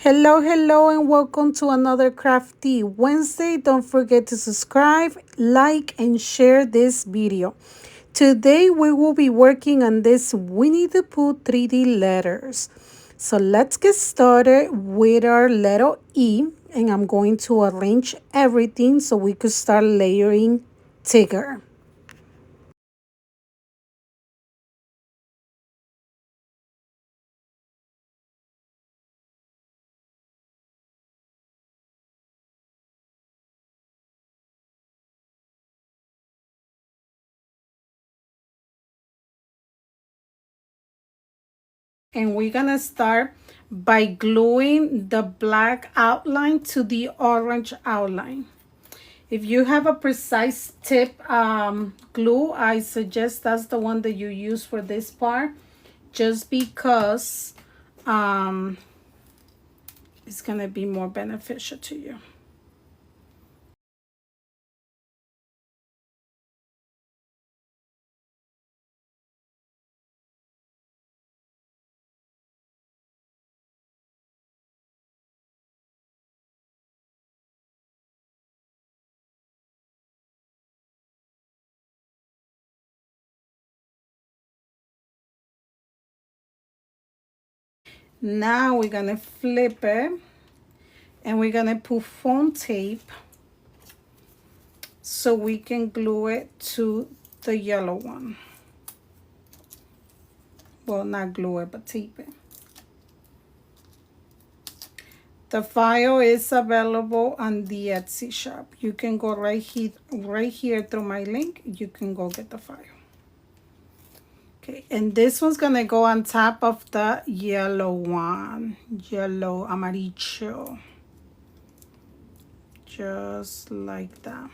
Hello, and welcome to another Crafty Wednesday. Don't forget to subscribe, like, and share this video. Today, we will be working on this Winnie the Pooh 3D letters. So let's get started with our letter E, and I'm going to arrange everything so we could start layering Tigger. And we're gonna start by gluing the black outline to the orange outline. If you have a precise tip glue, I suggest that's the one that you use for this part, just because it's gonna be more beneficial to you. Now we're gonna flip it and we're gonna put foam tape so we can glue it to the yellow one. Well, not glue it, but tape it. The file is available on the Etsy shop. You can go right here through my link. You can go get the file. Okay, and this one's gonna go on top of the yellow one, yellow amarillo, just like that.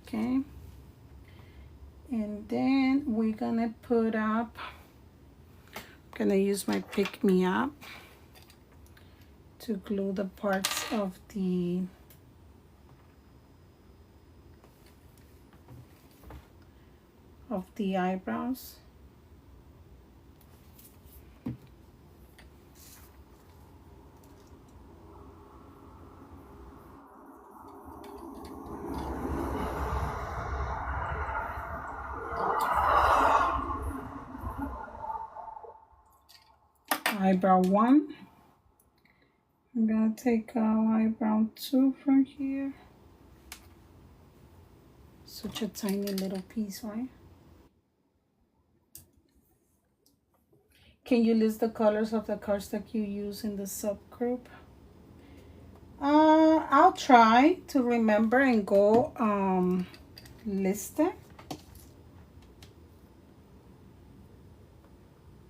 Okay, and then we're gonna put up, I'm gonna use my pick me up to glue the parts of the eyebrows. Eyebrow 1. I'm gonna take eyebrow 2 from here. Such a tiny little piece, right? Can you list the colors of the cards that you use in the subgroup? I'll try to remember and go list it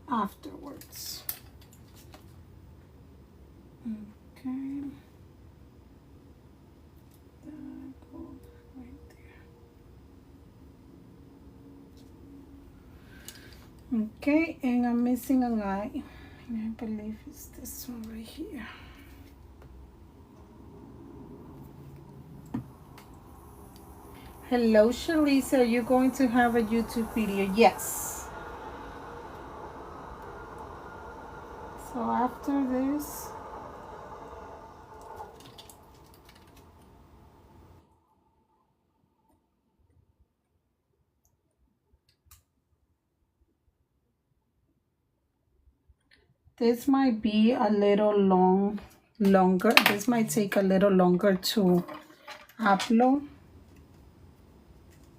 afterwards. Okay. That goes right there. Okay, and I'm missing an eye. And I believe it's this one right here. Hello, Shalisa. Are you going to have a YouTube video? Yes. So after this, this might be a little longer. This might take a little longer to upload,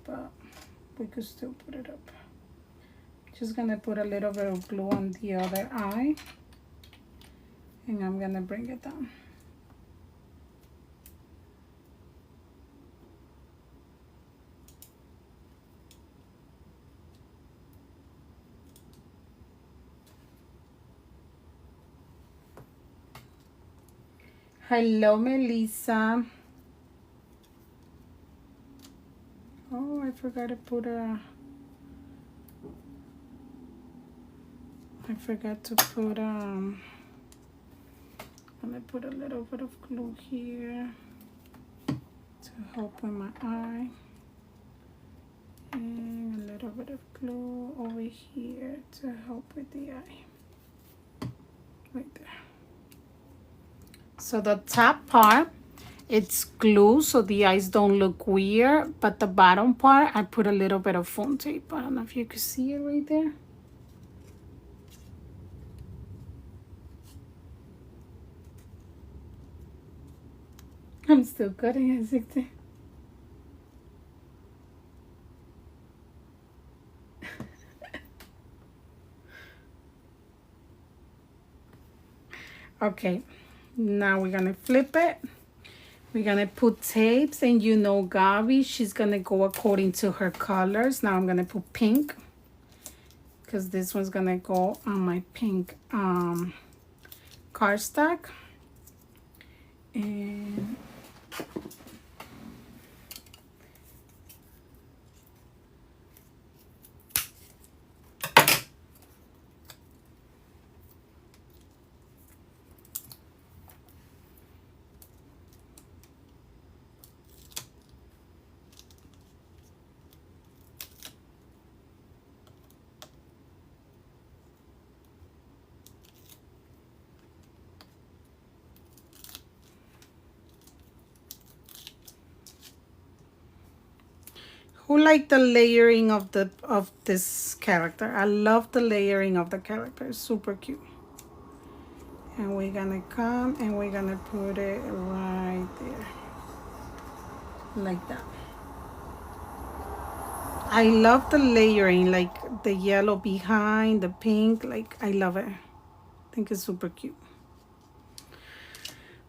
but we could still put it up. Just gonna put a little bit of glue on the other eye, and I'm gonna bring it down. Hello, Melissa. Oh, I forgot to put a... I'm gonna put a little bit of glue here to help with my eye. And a little bit of glue over here to help with the eye. Right there. So the top part, it's glue so the eyes don't look weird, but the bottom part, I put a little bit of foam tape. I don't know if you can see it right there. I'm still cutting as it. Okay, now we're gonna flip it. We're gonna put tapes, and you know Gabi, she's gonna go according to her colors. Now I'm gonna put pink, because this one's gonna go on my pink cardstock. And who like the layering of this character? I love the layering of the character. It's super cute. And we're gonna come and we're gonna put it right there, like that. I love the layering, like the yellow behind, the pink, like I love it. I think it's super cute.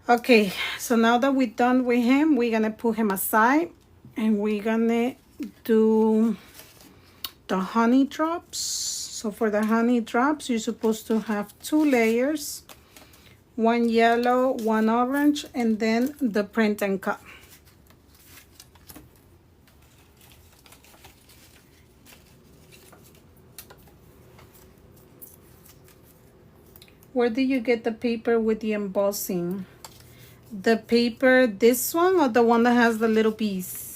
Okay, so now that we're done with him, we're gonna put him aside and we're gonna do the honey drops. So for the honey drops, you're supposed to have 2 layers, one yellow, one orange, and then the print and cut. Where did you get the paper with the embossing? The paper, this one or the one that has the little bees?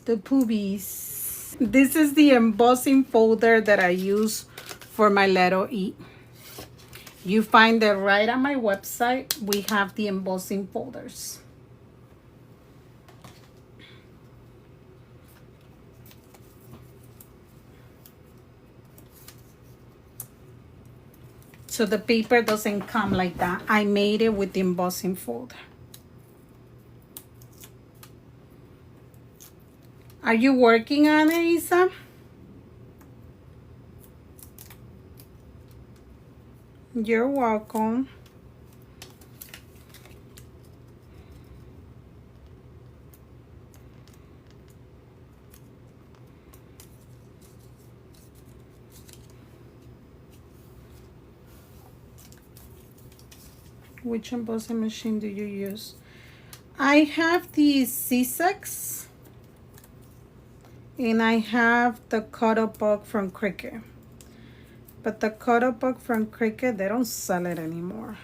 The Pooh bees. This is the embossing folder that I use for my letter E. You find it right on my website. We have the embossing folders. So the paper doesn't come like that. I made it with the embossing folder. Are you working on it, Isa? You're welcome. Which embossing machine do you use? I have the C6 and I have the cutter book from Cricut. But the cutter book from Cricut, they don't sell it anymore.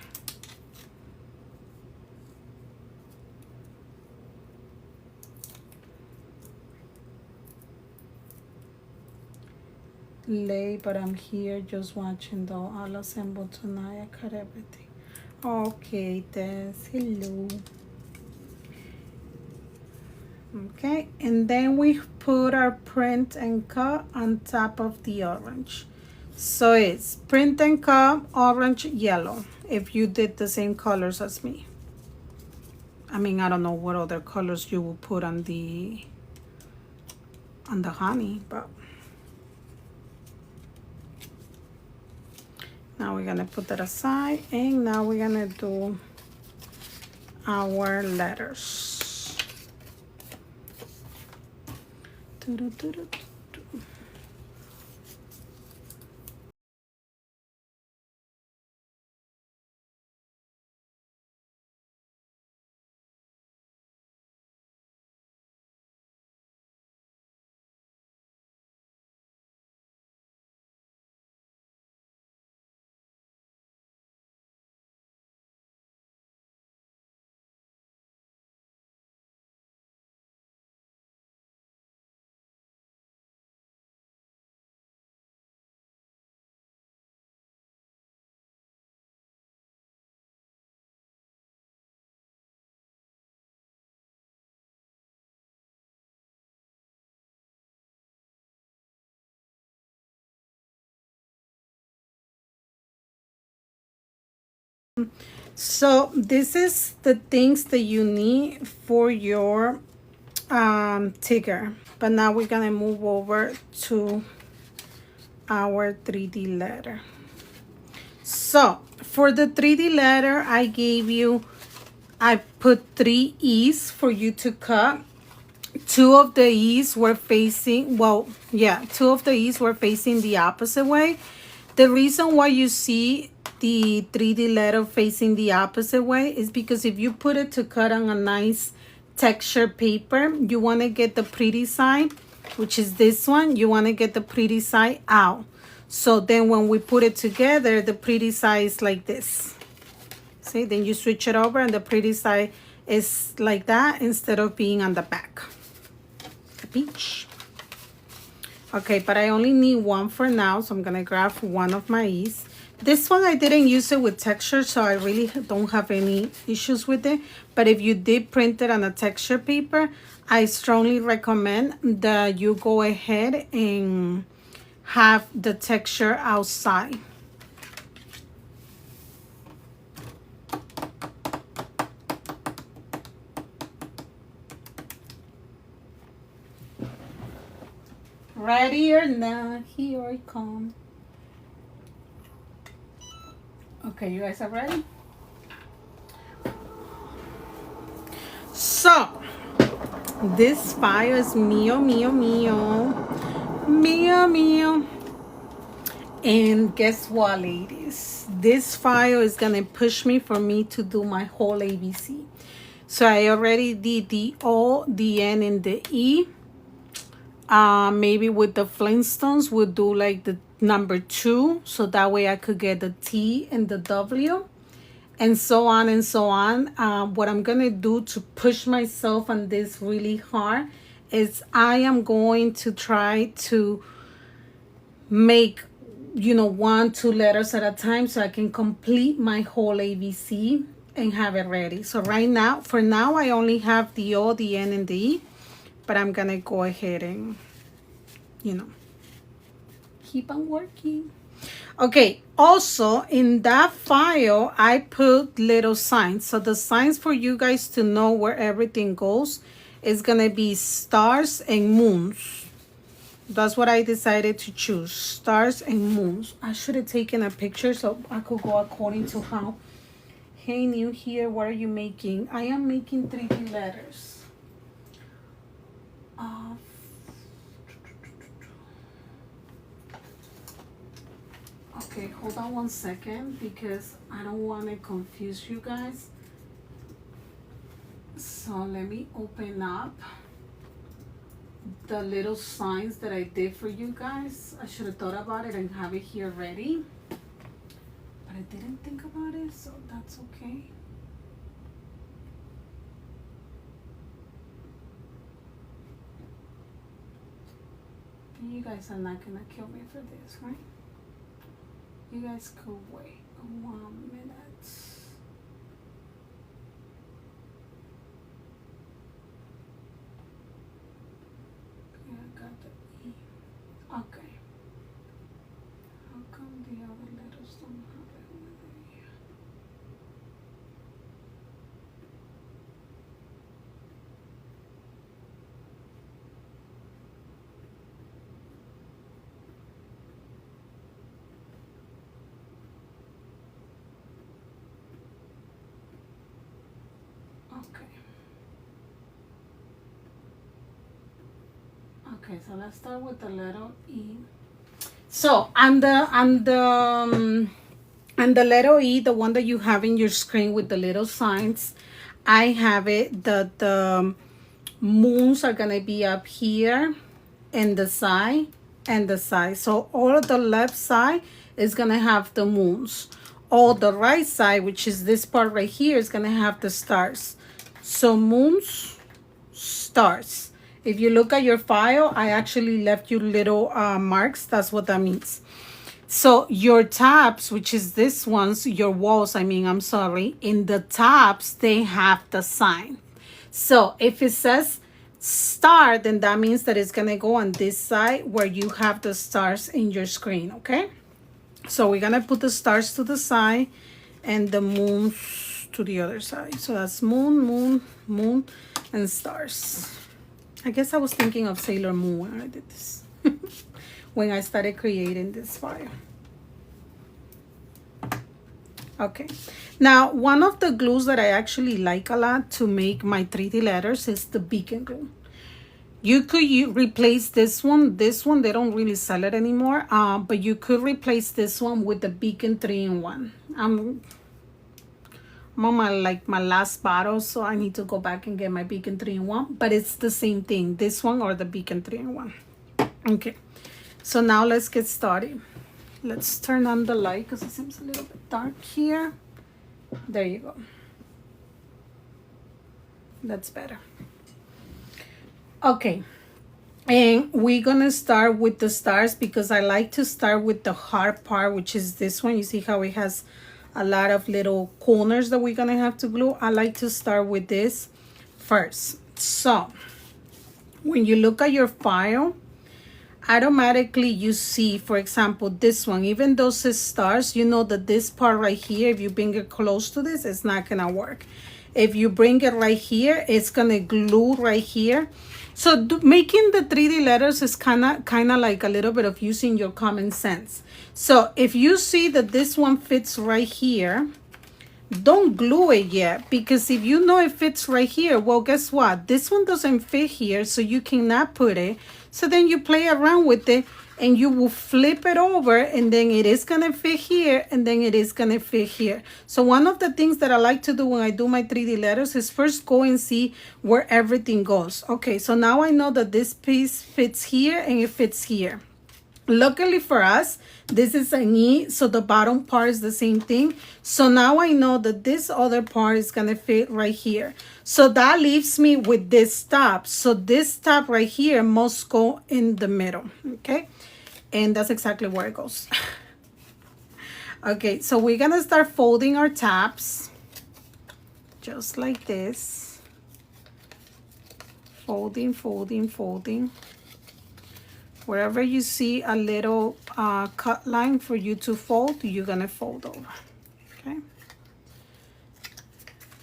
Late, but I'm here just watching though. I'll assemble tonight. I cut everything. Okay, Tess. Hello. Okay, and then we put our print and cut on top of the orange. So it's print and cut, orange, yellow, if you did the same colors as me. I mean, I don't know what other colors you will put on the honey, but now we're gonna put that aside, and now we're gonna do our letters. So this is the things that you need for your ticker. But now we're gonna move over to our 3D letter. So for the 3D letter, I put 3 E's for you to cut. Two of the E's were facing, two of the E's were facing the opposite way. The reason why you see the 3D letter facing the opposite way is because if you put it to cut on a nice texture paper, you want to get the pretty side, which is this one. You want to get the pretty side out. So then when we put it together, the pretty side is like this. See, then you switch it over and the pretty side is like that instead of being on the back. Capiche? Okay, but I only need one for now, so I'm going to grab one of my E's. This one, I didn't use it with texture, so I really don't have any issues with it. But if you did print it on a texture paper, I strongly recommend that you go ahead and have the texture outside. Ready or not, here I come. Okay, you guys are ready? So, this file is mío. And guess what, ladies? This file is gonna push me for me to do my whole ABC. So I already did the O, the N, and the E. Maybe with the Flintstones, we'll do like the number 2, so that way I could get the T and the W, and so on and so on. What I'm gonna do to push myself on this really hard is I am going to try to make 1-2 letters at a time so I can complete my whole ABC and have it ready. So for now I only have the O, the N, and the E, but I'm gonna go ahead and keep on working. Okay, also in that file I put little signs. So the signs for you guys to know where everything goes is gonna be stars and moons. That's what I decided to choose, stars and moons. I should have taken a picture so I could go according to how. Hey, new here, what are you making? I am making 3D letters. Okay, hold on one second because I don't want to confuse you guys. So let me open up the little signs that I did for you guys. I should have thought about it and have it here ready, but I didn't think about it, so that's okay. You guys are not gonna kill me for this, right? You guys could wait 1 minute. Yeah, I got the E. Okay. How come the other letters don't have it over here? Okay, so let's start with the letter E. So on the letter E, the one that you have in your screen with the little signs, I have it that the moons are gonna be up here and the side and the side. So all of the left side is gonna have the moons. All the right side, which is this part right here, is gonna have the stars. So moons, stars. If you look at your file, I actually left you little marks. That's what that means. So your tabs, which is this ones, your walls, I'm sorry, in the tabs, they have the sign. So if it says star, then that means that it's going to go on this side where you have the stars in your screen, okay? So we're going to put the stars to the side. and the moons to the other side. So that's moon, moon, moon, and stars. I guess I was thinking of Sailor Moon when I did this. When I started creating this file. Okay, now one of the glues that I actually like a lot to make my 3D letters is the beacon glue. You could replace this one. This one, they don't really sell it anymore, but you could replace this one with the beacon 3-in-1. I'm on my last bottle, so I need to go back and get my beacon 3-in-1, but it's the same thing, this one or the beacon 3-in-1. Okay, so now let's get started. Let's turn on the light because it seems a little bit dark here. There you go. That's better. Okay, and we're gonna start with the stars because I like to start with the hard part, which is this one. You see how it has a lot of little corners that we're gonna have to glue. I like to start with this first. So when you look at your file, automatically you see, for example, this one, even though it says stars, you know that this part right here, if you bring it close to this, it's not gonna work. If you bring it right here, it's gonna glue right here. So making the 3D letters is kind of like a little bit of using your common sense. So if you see that this one fits right here, don't glue it yet, because if you know it fits right here, well, guess what? This one doesn't fit here, so you cannot put it. So then you play around with it and you will flip it over, and then it is gonna fit here, and then it is gonna fit here. So one of the things that I like to do when I do my 3D letters is first go and see where everything goes. Okay, so now I know that this piece fits here and it fits here. Luckily for us, this is an E, so the bottom part is the same thing. So now I know that this other part is gonna fit right here. So that leaves me with this top. So this top right here must go in the middle, okay? And that's exactly where it goes. Okay, so we're gonna start folding our tabs, just like this. Folding, folding, folding. Wherever you see a little cut line for you to fold, you're gonna fold over, okay?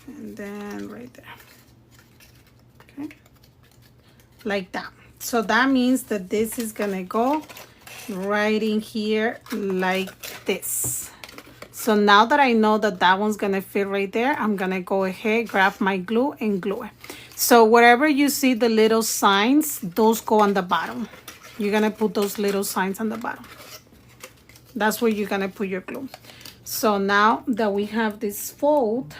And then right there, okay? Like that. So that means that this is gonna go right in here like this. So now that I know that that one's gonna fit right there, I'm gonna go ahead, grab my glue and glue it. So wherever you see the little signs, those go on the bottom. You're gonna put those little signs on the bottom. That's where you're gonna put your glue. So now that we have this fold,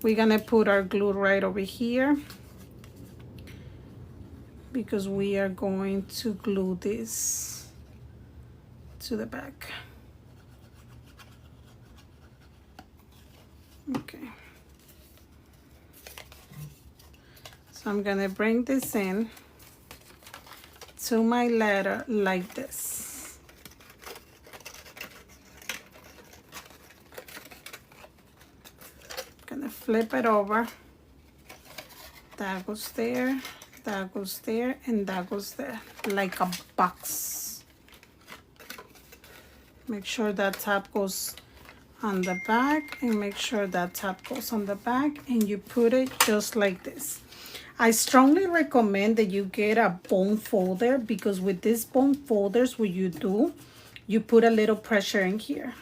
we're gonna put our glue right over here because we are going to glue this to the back. Okay. So I'm gonna bring this in to my letter like this. Gonna flip it over. That goes there, that goes there, and that goes there, like a box. Make sure that top goes on the back, and make sure that top goes on the back, and you put it just like this. I strongly recommend that you get a bone folder, because with these bone folders, what you do, you put a little pressure in here.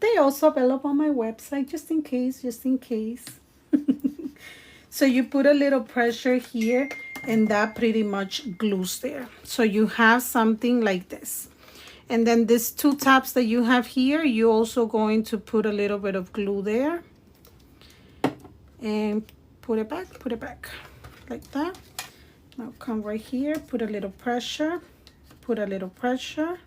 They also available on my website, just in case, just in case. So you put a little pressure here, and that pretty much glues there. So you have something like this. And then these two tabs that you have here, you're also going to put a little bit of glue there. And put it back, like that. Now come right here, put a little pressure, put a little pressure.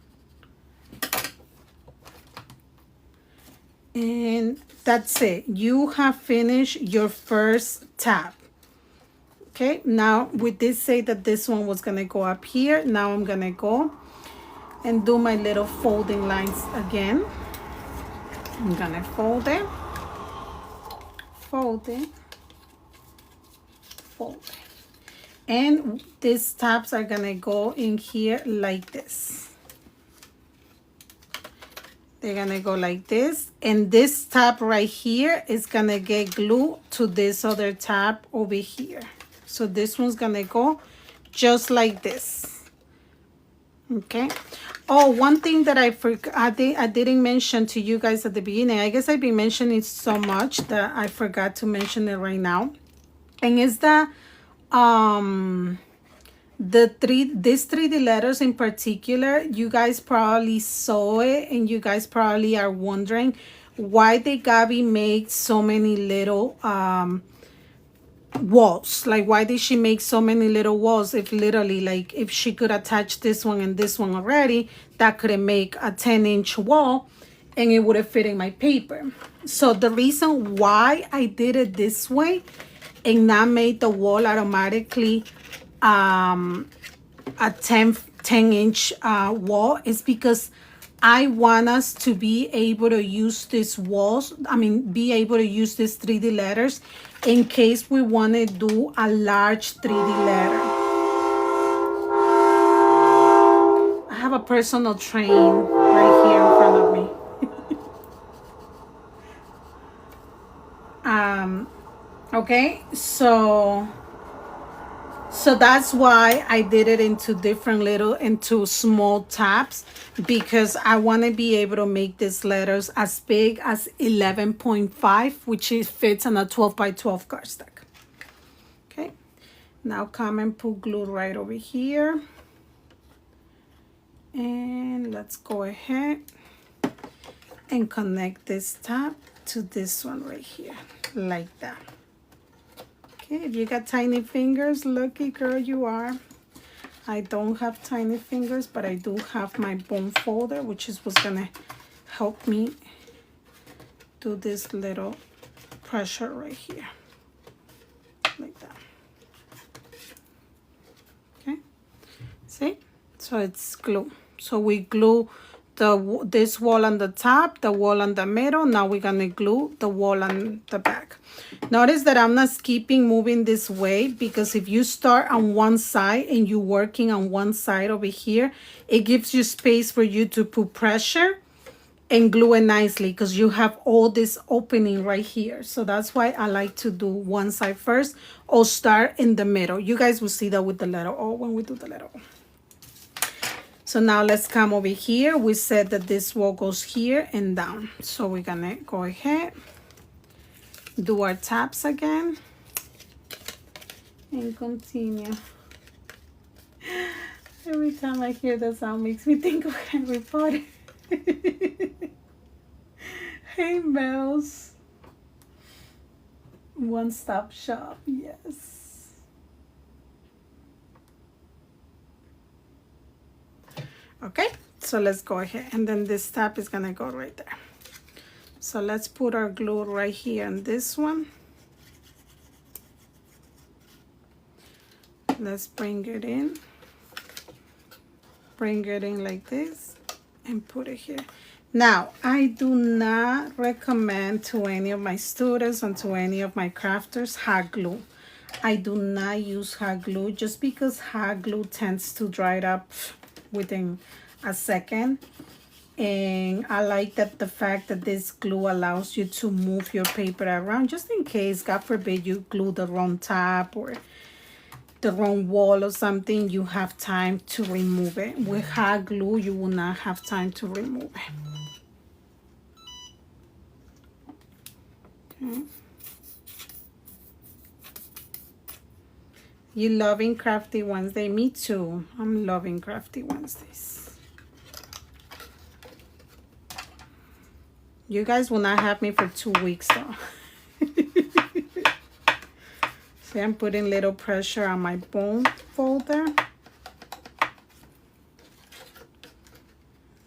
And that's it. You have finished your first tab. Okay, now we did say that this one was gonna go up here. Now I'm gonna go and do my little folding lines again. I'm gonna fold it, fold it, fold it. And these tabs are gonna go in here like this. They're gonna go like this, and this tab right here is gonna get glued to this other tab over here. So this one's gonna go just like this. Okay. Oh, one thing that I forgot, I didn't mention to you guys at the beginning. I guess I've been mentioning so much that I forgot to mention it right now. And it's that these 3D letters in particular, you guys probably saw it, and you guys probably are wondering why did Gabby make so many little walls. Like, why did she make so many little walls if literally, like, if she could attach this one and this one already, that could make a 10-inch wall and it would have fit in my paper. So the reason why I did it this way and not made the wall automatically a 10-inch wall is because I want us to be able to use these walls, be able to use these 3D letters in case we want to do a large 3D letter. I have a personal train right here in front of me. Okay, so that's why I did it into small tabs, because I want to be able to make these letters as big as 11.5, which fits on a 12 by 12 cardstock. Okay, now come and put glue right over here. And let's go ahead and connect this tab to this one right here, like that. Okay, if you got tiny fingers, lucky girl you are. I don't have tiny fingers, but I do have my bone folder, which is what's gonna help me do this little pressure right here, like that. Okay, see? So it's glue. So we glue this wall on the top, the wall on the middle. Now we're gonna glue the wall on the back. Notice that I'm not skipping moving this way, because if you start on one side and you're working on one side over here, it gives you space for you to put pressure and glue it nicely, because you have all this opening right here. So that's why I like to do one side first or start in the middle. You guys will see that with the letter O when we do the letter O. So now let's come over here. We said that this wall goes here and down. So we're gonna go ahead, do our tabs again, and continue. Every time I hear that sound makes me think of Harry Potter. Hey, Mouse. One-stop shop, yes. Okay, so let's go ahead, and then this tab is gonna go right there. So let's put our glue right here on this one. Let's bring it in like this and put it here. Now, I do not recommend to any of my students and to any of my crafters hot glue. I do not use hot glue, just because hot glue tends to dry up within a second. And I like that the fact that this glue allows you to move your paper around, just in case, God forbid, you glue the wrong tab or the wrong wall or something, you have time to remove it. With hot glue, you will not have time to remove it. Okay. You loving Crafty Wednesday? Me too. I'm loving Crafty Wednesdays. You guys will not have me for 2 weeks though. See, I'm putting little pressure on my bone folder.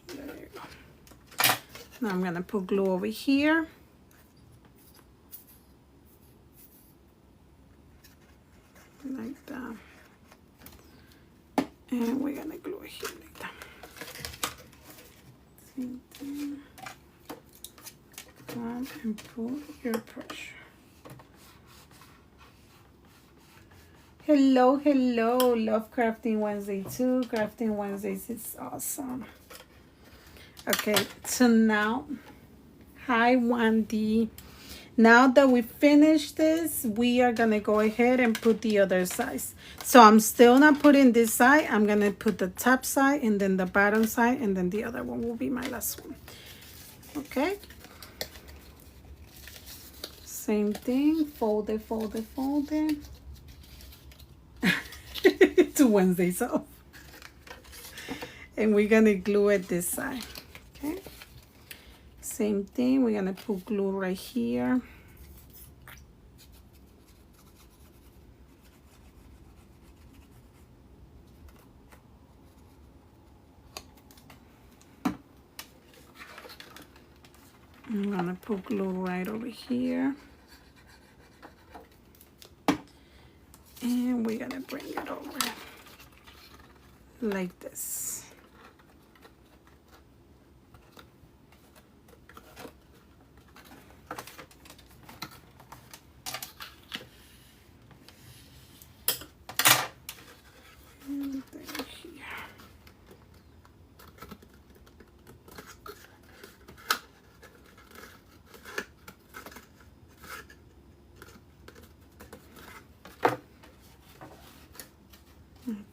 There you go. Now I'm gonna put glue over here. Like that. And we're gonna glue it here like that. Same thing. Come and put your pressure. Hello, hello. Love Crafting Wednesday too. Crafting Wednesdays is awesome. Okay, so now, hi Wendy. Now that we finished this, we are gonna go ahead and put the other sides. So I'm still not putting this side. I'm gonna put the top side and then the bottom side, and then the other one will be my last one. Okay. Same thing, fold it, fold it, fold it. It's Wednesday, so. And we're gonna glue it this side, okay? Same thing, we're gonna put glue right here. I'm gonna put glue right over here. And we're gonna bring it over like this. And then here.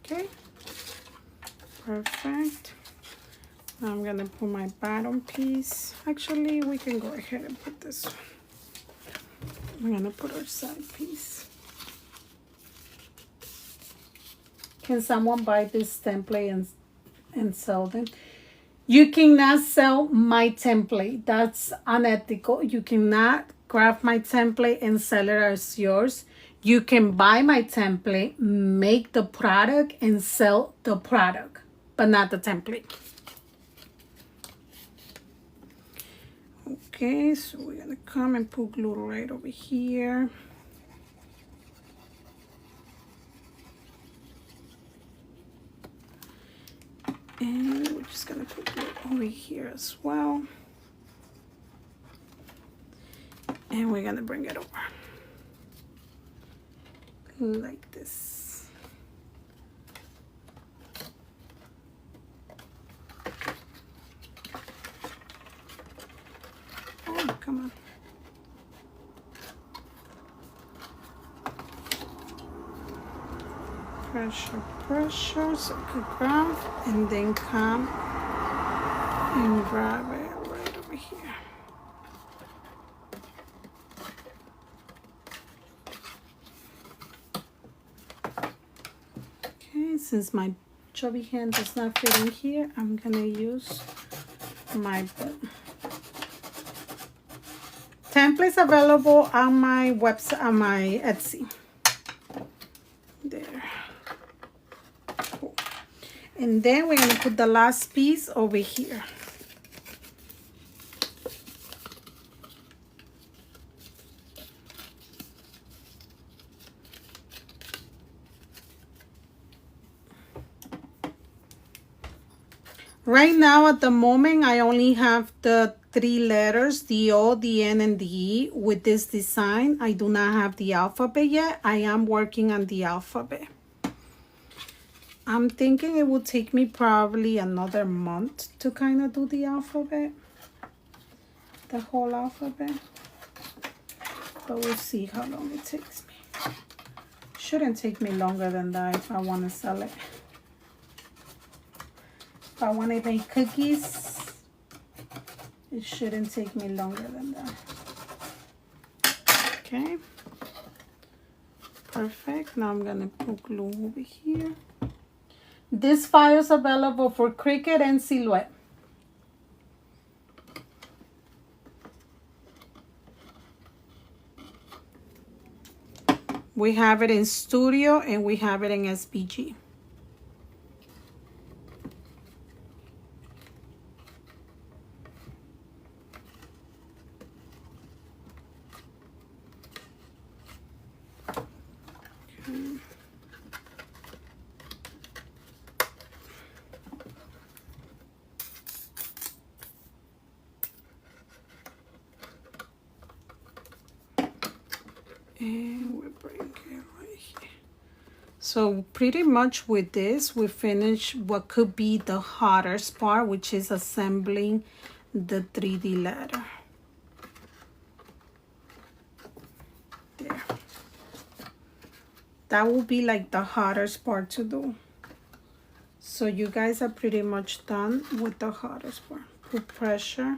Okay, perfect. Now I'm gonna put my bottom piece. Actually, we can go ahead and put this one. I'm gonna put our side piece. Can someone buy this template and sell them? You cannot sell my template. That's unethical. You cannot grab my template and sell it as yours. You can buy my template, make the product, and sell the product, but not the template. Okay, so we're gonna come and put glue right over here. And we're just gonna put glue over here as well. And we're gonna bring it over like this. Oh, come on. Pressure, pressure, so I could grab and then come and grab it right over here. Okay, since my chubby hand does not fit in here, I'm gonna use my templates available on my website, on my Etsy. There. Cool. And then we're gonna put the last piece over here. Right now, at the moment, I only have the 3 letters, the O, the N, and the E with this design. I do not have the alphabet yet. I am working on the alphabet. I'm thinking it will take me probably another month to kind of do the alphabet, the whole alphabet. But we'll see how long it takes me. Shouldn't take me longer than that if I want to sell it. If I want to make cookies, it shouldn't take me longer than that. Okay. Perfect. Now I'm going to put glue over here. This file is available for Cricut and Silhouette. We have it in Studio and we have it in SVG. And we bring it right here. So pretty much with this, we finish what could be the hardest part, which is assembling the 3D letter. There. That will be like the hardest part to do. So you guys are pretty much done with the hardest part. Put pressure.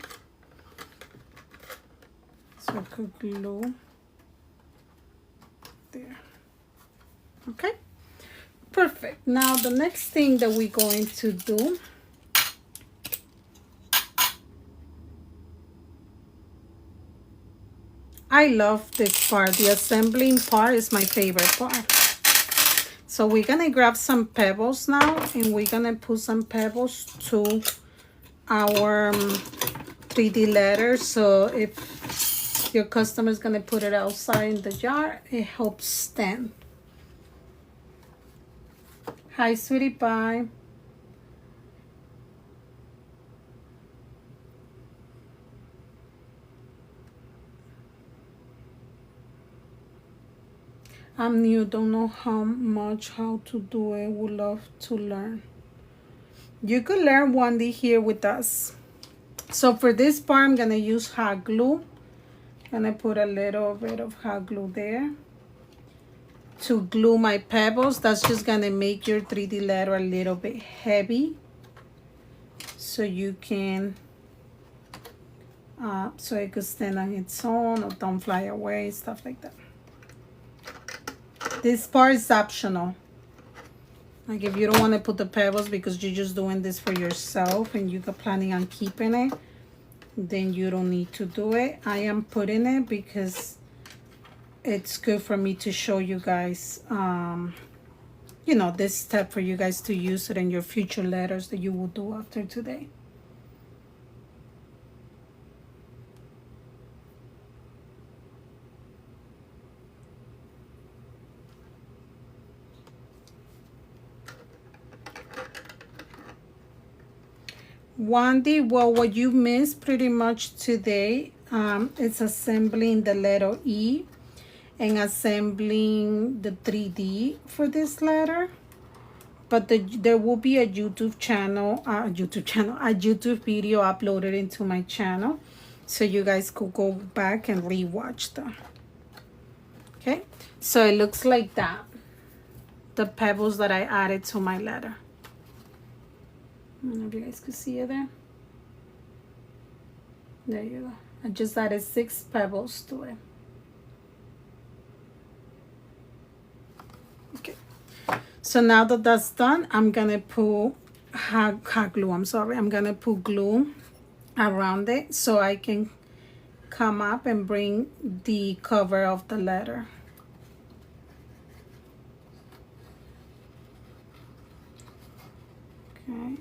So I could glue there. Okay. Perfect. Now the next thing that we're going to do, I love this part. The assembling part is my favorite part. So we're gonna grab some pebbles now, and we're gonna put some pebbles to our 3D letters. So if your customer is gonna put it outside in the jar, it helps stand. Hi, sweetie pie. I'm new, don't know how to do it. Would love to learn. You could learn one day here with us. So for this part, I'm gonna use hot glue. I'm gonna put a little bit of hot glue there to glue my pebbles. That's just gonna make your 3D letter a little bit heavy, so you can so it could stand on its own or don't fly away, stuff like that. This part is optional. Like if you don't want to put the pebbles because you're just doing this for yourself and you're planning on keeping it, then you don't need to do it. I am putting it because it's good for me to show you guys, you know, this step for you guys to use it in your future letters that you will do after today. Wandy, well, what you missed pretty much today is assembling the letter E and assembling the 3D for this letter. But there will be a YouTube channel, a YouTube video uploaded into my channel, so you guys could go back and rewatch them. Okay, so it looks like that. The pebbles that I added to my letter. I don't know if you guys could see it there. There you go. I just added 6 pebbles to it. Okay. So now that that's done, I'm gonna put hot glue. I'm gonna put glue around it so I can come up and bring the cover of the letter. Okay.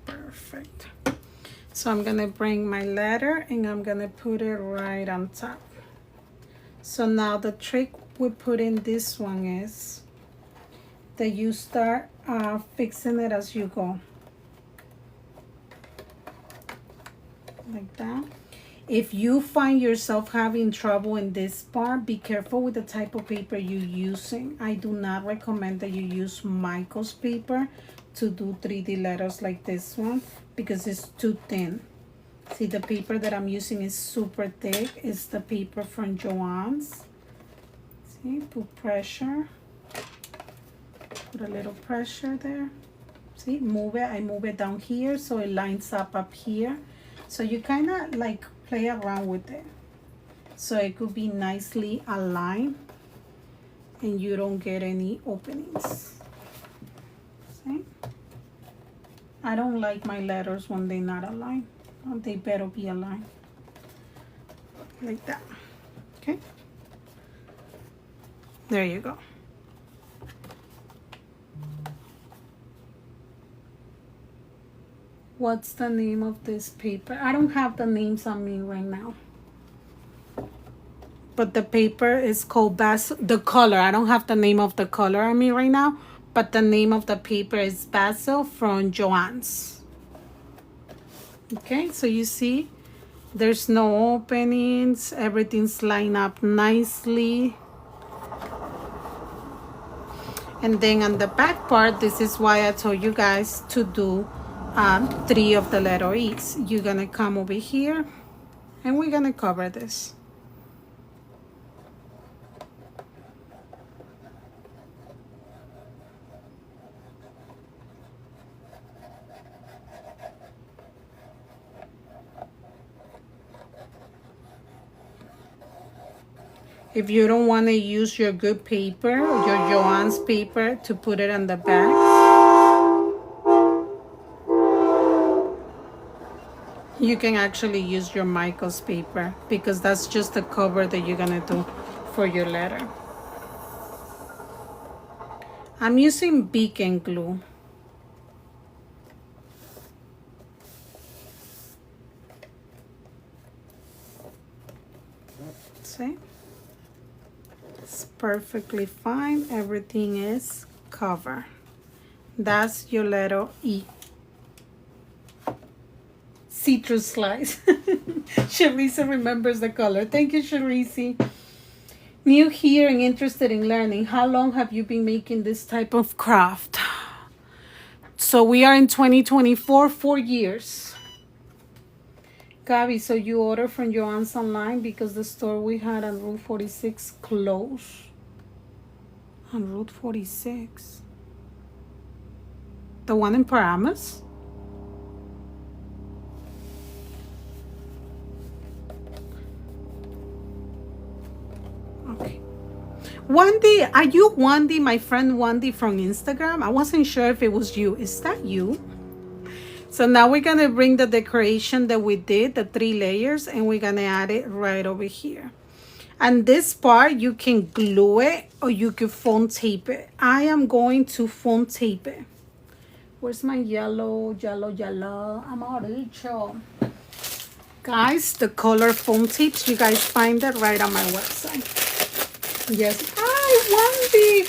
Perfect. So I'm gonna bring my letter and I'm gonna put it right on top. So now the trick with putting this one is that you start fixing it as you go. Like that. If you find yourself having trouble in this part, be careful with the type of paper you're using. I do not recommend that you use Michael's paper to do 3D letters like this one because it's too thin. See, the paper that I'm using is super thick. It's the paper from Joann's. See, put pressure. Put a little pressure there. See, move it. I move it down here so it lines up here. So you kind of like play around with it so it could be nicely aligned and you don't get any openings. See? I don't like my letters when they're not aligned. They better be aligned. Like that. Okay? There you go. What's the name of this paper? I don't have the names on me right now. but the paper is called Basil. The color, I don't have the name of the color on me right now, but the name of the paper is Basil from Joann's. Okay, so you see there's no openings, everything's lined up nicely. And then on the back part, this is why I told you guys to do 3 of the letter E's. You're gonna come over here and we're gonna cover this. If you don't want to use your good paper, or your Joann's paper, to put it on the back, you can actually use your Michael's paper, because that's just the cover that you're going to do for your letter. I'm using beacon glue. See? It's perfectly fine. Everything is covered. That's your letter E. Citrus slice. Charisse remembers the color. Thank you, Charisse. New here and interested in learning. How long have you been making this type of craft? So we are in 2024, 4 years. Gabby, so you order from Joann's online because the store we had on Route 46 closed? On Route 46? The one in Paramus? Okay. Wendy, are you Wendy, my friend Wendy from Instagram? I wasn't sure if it was you. Is that you? So now we're going to bring the decoration that we did, the 3 layers, and we're going to add it right over here. And this part, you can glue it or you can foam tape it. I am going to foam tape it. Where's my yellow? Amarillo. Guys, the color foam tapes, you guys find that right on my website. Yes. Hi, Wendy.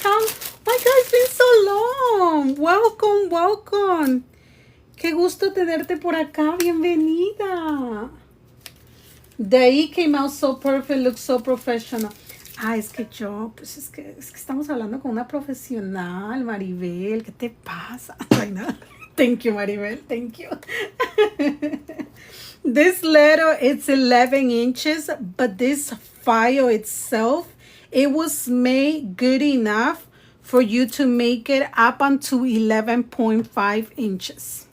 My God, it's been so long. Welcome, welcome. Qué gusto tenerte por acá. Bienvenida. The E came out so perfect, looks so professional. Es que yo, pues es que estamos hablando con una profesional, Maribel. ¿Qué te pasa? Thank you, Maribel. Thank you. This letter, it's 11 inches, but this file itself, it was made good enough for you to make it up onto 11.5 inches.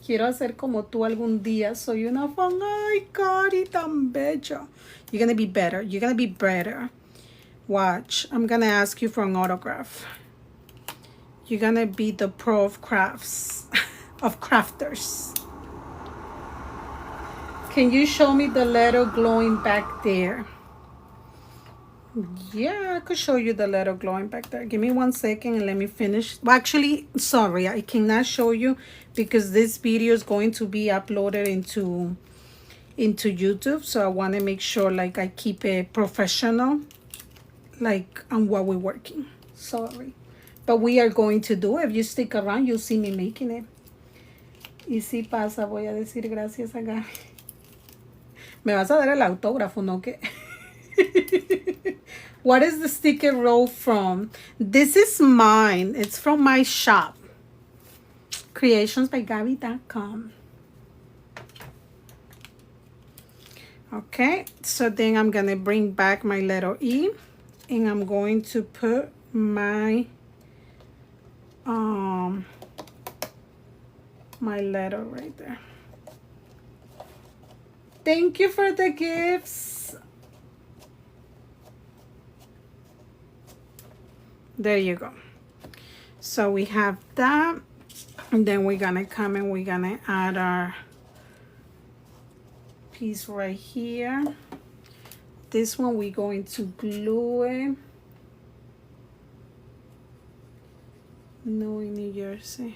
Quiero hacer como tú algún día. Soy una fan. Ay, Cari, tan bella. You're going to be better. You're going to be better. Watch. I'm going to ask you for an autograph. You're going to be the pro of crafts. Of crafters. Can you show me the letter glowing back there? Yeah, I could show you the letter glowing back there. Give me 1 second and let me finish. Well, actually, sorry, I cannot show you because this video is going to be uploaded into YouTube. So I want to make sure like I keep it professional, like on what we're working. Sorry. But we are going to do it. If you stick around, you'll see me making it. Y si pasa, voy a decir gracias a Gaby. Me vas a dar el autógrafo, ¿no? ¿Qué? What is the sticker roll from? This is mine. It's from my shop. Creationsbygaby.com. Okay, so then I'm going to bring back my letter E. And I'm going to put my my letter right there. Thank you for the gifts. There you go. So we have that. And then we're going to come and we're going to add our piece right here. This one we're going to glue it. No, in New Jersey.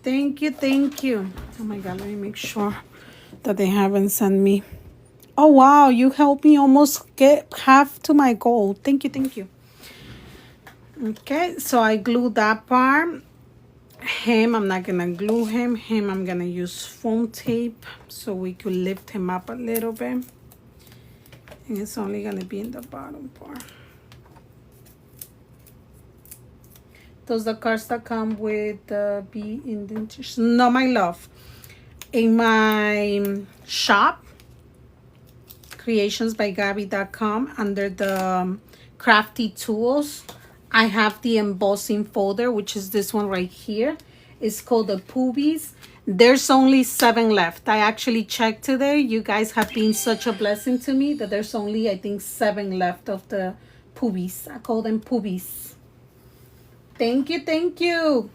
Thank you, thank you. Oh my God, let me make sure that they haven't sent me. Oh wow, you helped me almost get half to my goal. Thank you, thank you. Okay, so I glued that part. Him, I'm not gonna glue him. Him, I'm gonna use foam tape so we could lift him up a little bit. And it's only gonna be in the bottom part. Those the cards that come with the B indentation. No, my love. In my shop, creationsbygabby.com, under the crafty tools, I have the embossing folder, which is this one right here. It's called the Poobies. There's only 7 left. I actually checked today. You guys have been such a blessing to me that there's only, I think, 7 left of the Poobies. I call them Poobies. Thank you, thank you.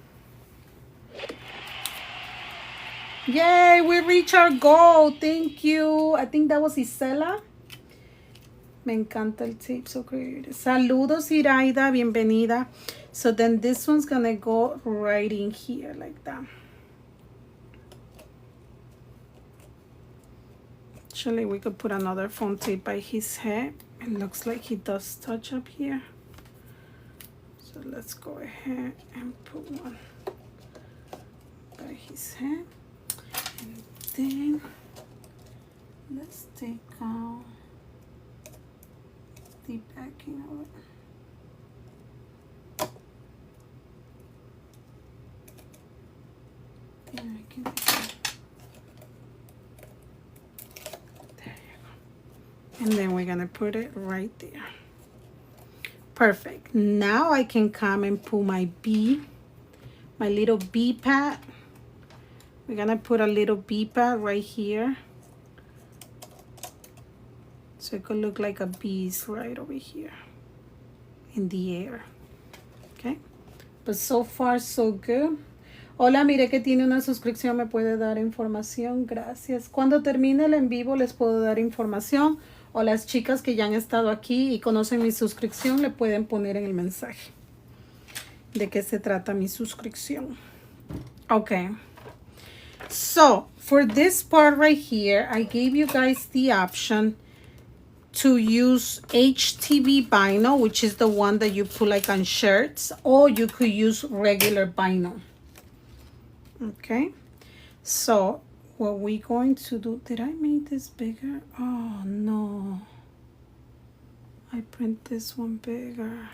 Yay, we reached our goal. Thank you. I think that was Isela. Me encanta el tape, so creative. Saludos, Iraida, bienvenida. So then this one's gonna go right in here like that. Actually, we could put another foam tape by his head. It looks like he does touch up here. So let's go ahead and put one by his head. And then let's take out the backing of it. Yeah, I can do that. There you go. And then we're gonna put it right there. Perfect. Now I can come and pull my bee, my little bee pad. We're gonna put a little bee pad right here. So it could look like a bee's right over here in the air. Okay. But so far, so good. Hola, mire que tiene una suscripción, ¿me puede dar información? Gracias. Cuando termine el en vivo les puedo dar información, o las chicas que ya han estado aquí y conocen mi suscripción le pueden poner en el mensaje de qué se trata mi suscripción. Okay. So, for this part right here, I gave you guys the option to use HTV vinyl, which is the one that you put like on shirts, or you could use regular vinyl. Okay, so what we're going to do, did I make this bigger? Oh no, I print this one bigger.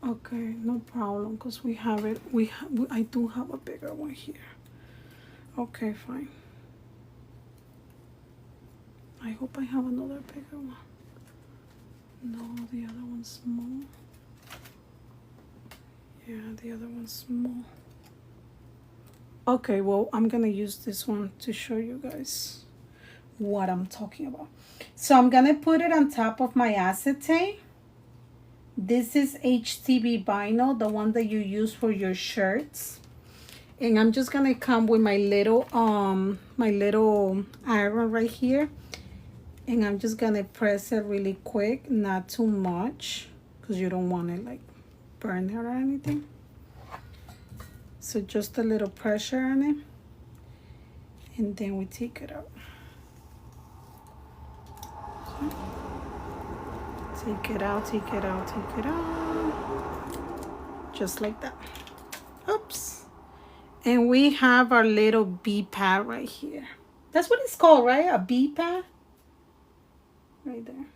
Okay, no problem, because we have it, I do have a bigger one here. Okay, fine. I hope I have another bigger one. No, the other one's small. Yeah, the other one's small. Okay, well, I'm gonna use this one to show you guys what I'm talking about. So I'm gonna put it on top of my acetate. This is HTV vinyl, the one that you use for your shirts. And I'm just gonna come with my little iron right here, and I'm just gonna press it really quick, not too much, because you don't want it like burn it or anything. So just a little pressure on it, and then we take it out. So, take it out, take it out, take it out, just like that. Oops. And we have our little bee pad right here. That's what it's called, right? A bee pad? Right there.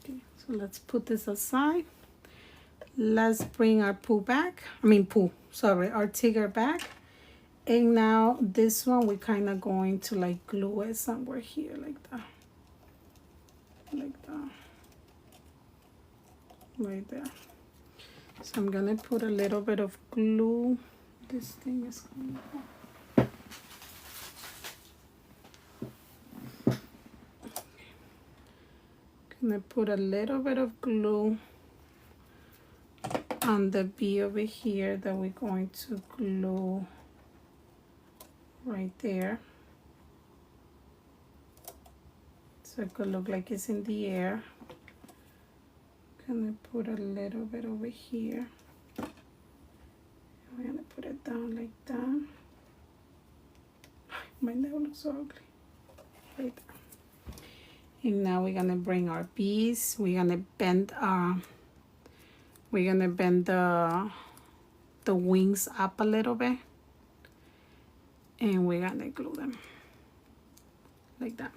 Okay, so let's put this aside. Let's bring our our Tigger back. And now this one, we're kind of going to like glue it somewhere here like that. Like that. Right there. So I'm gonna put a little bit of glue. This thing is coming out. Gonna put a little bit of glue on the bee over here that we're going to glue right there. so it could look like it's in the air. Gonna put a little bit over here. I'm gonna put it down like that. My nail looks so ugly. Right there. And now we're gonna bring our piece. We're gonna bend the wings up a little bit, and we're gonna glue them like that.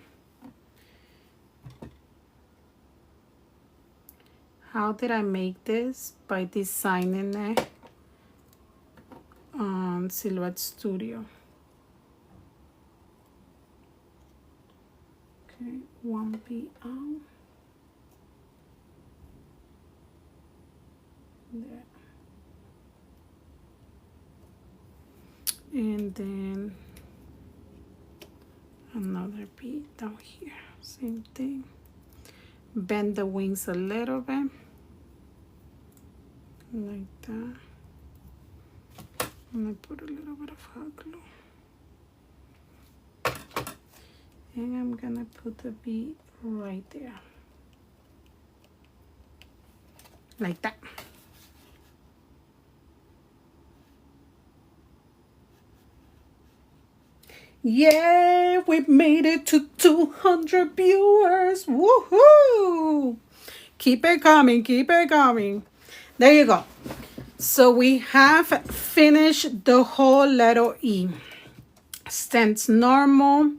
How did I make this? By designing it on Silhouette Studio. Okay, 1B out. There. And then another bead down here. Same thing. Bend the wings a little bit. Like that. I'm gonna put a little bit of hot glue. And I'm gonna put the bead right there. Like that. Yay! We made it to 200 viewers. Woohoo! Keep it coming, keep it coming. There you go. So we have finished the whole letter E. Stands normal.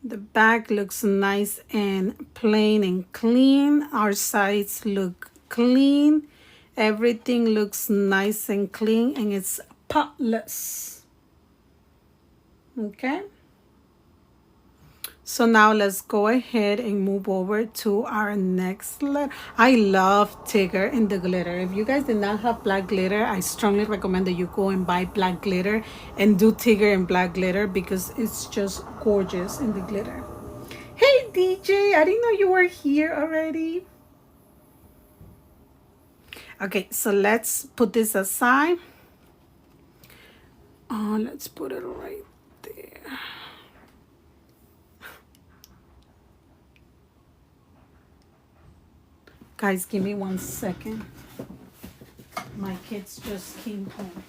The back looks nice and plain and clean. Our sides look clean. Everything looks nice and clean, and it's spotless. Okay. So now let's go ahead and move over to our next letter. I love Tigger in the glitter. If you guys did not have black glitter, I strongly recommend that you go and buy black glitter and do Tigger in black glitter, because it's just gorgeous in the glitter. Hey DJ, I didn't know you were here already. Okay, so let's put this aside. Let's put it right there. Guys, give me 1 second. My kids just came home.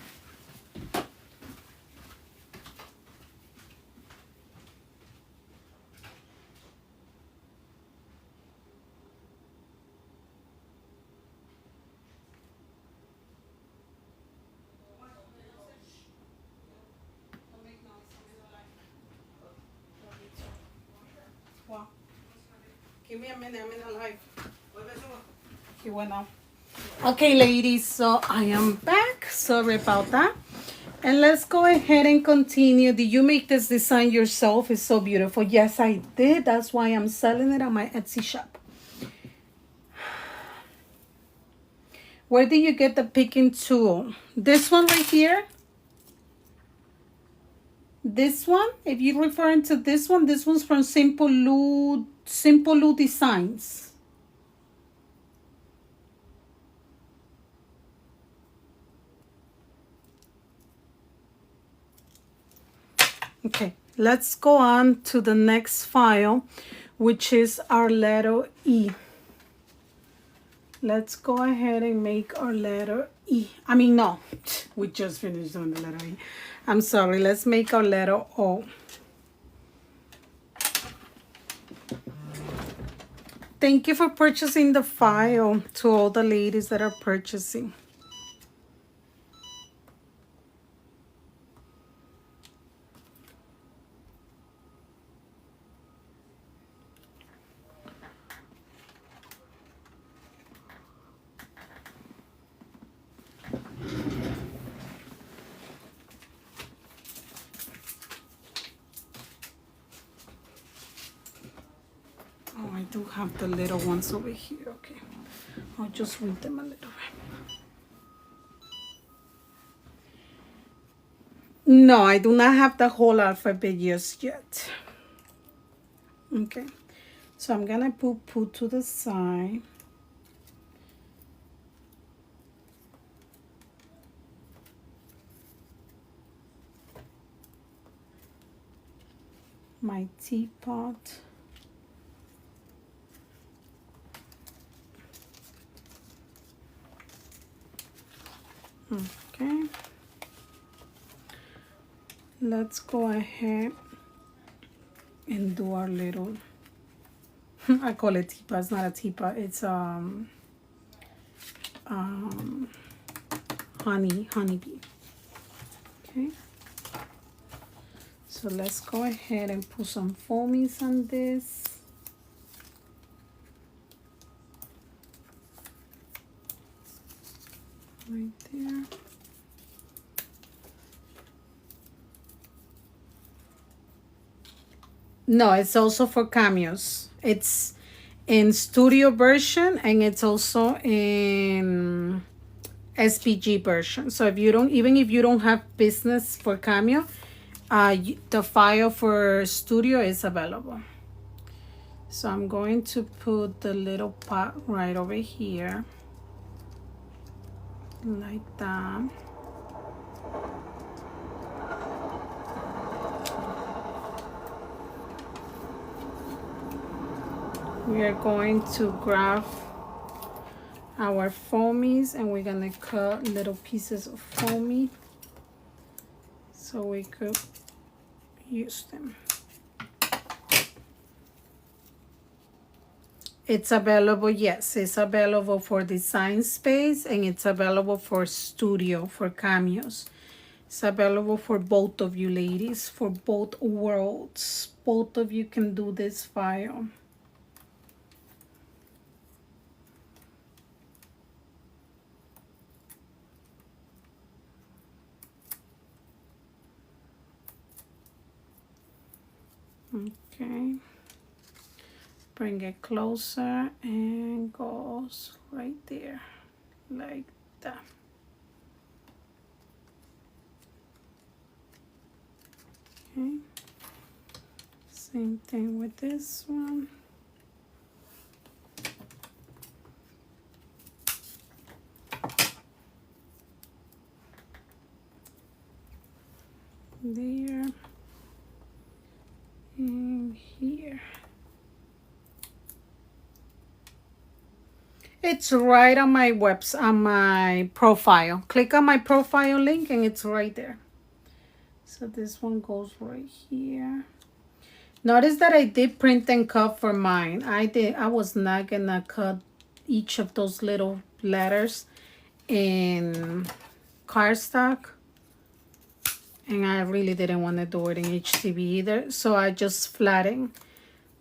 Wow. Give me a minute, I'm in a live. He went off. Okay, ladies, so I am back. Sorry about that. And let's go ahead and continue. Did you make this design yourself? It's so beautiful. Yes, I did. That's why I'm selling it on my Etsy shop. Where did you get the picking tool? This one right here. This one, if you're referring to this one's from Simple Lou Designs. Okay, let's go on to the next file, which is our letter E. Let's go ahead and make our letter E. I mean, no, we just finished doing the letter E. I'm sorry, let's make our letter O. Thank you for purchasing the file, to all the ladies that are purchasing. Oh, I do have the little ones over here. Okay, I'll just read them a little bit. No, I do not have the whole alphabet just yet. Okay, so I'm gonna put to the side. My teapot. Okay. Let's go ahead and do our little, I call it tipa, it's not a tipa, it's honeybee. Okay, so let's go ahead and put some foamies on this. Right there. No, it's also for cameos. It's in studio version and it's also in SVG version. So if you don't, even if you don't have business for cameo, the file for studio is available. So I'm going to put the little pot right over here, like that. We are going to grab our foamies and we're gonna cut little pieces of foamy so we could use them. It's available, yes, it's available for Design Space and it's available for Studio, for cameos. It's available for both of you ladies, for both worlds. Both of you can do this file. Okay. Bring it closer and goes right there, like that. Okay. Same thing with this one. There and here. It's right on my on my profile. Click on my profile link and it's right there. So this one goes right here. Notice that I did print and cut for mine. I was not gonna cut each of those little letters in cardstock. And I really didn't want to do it in HTV either. So I just flattened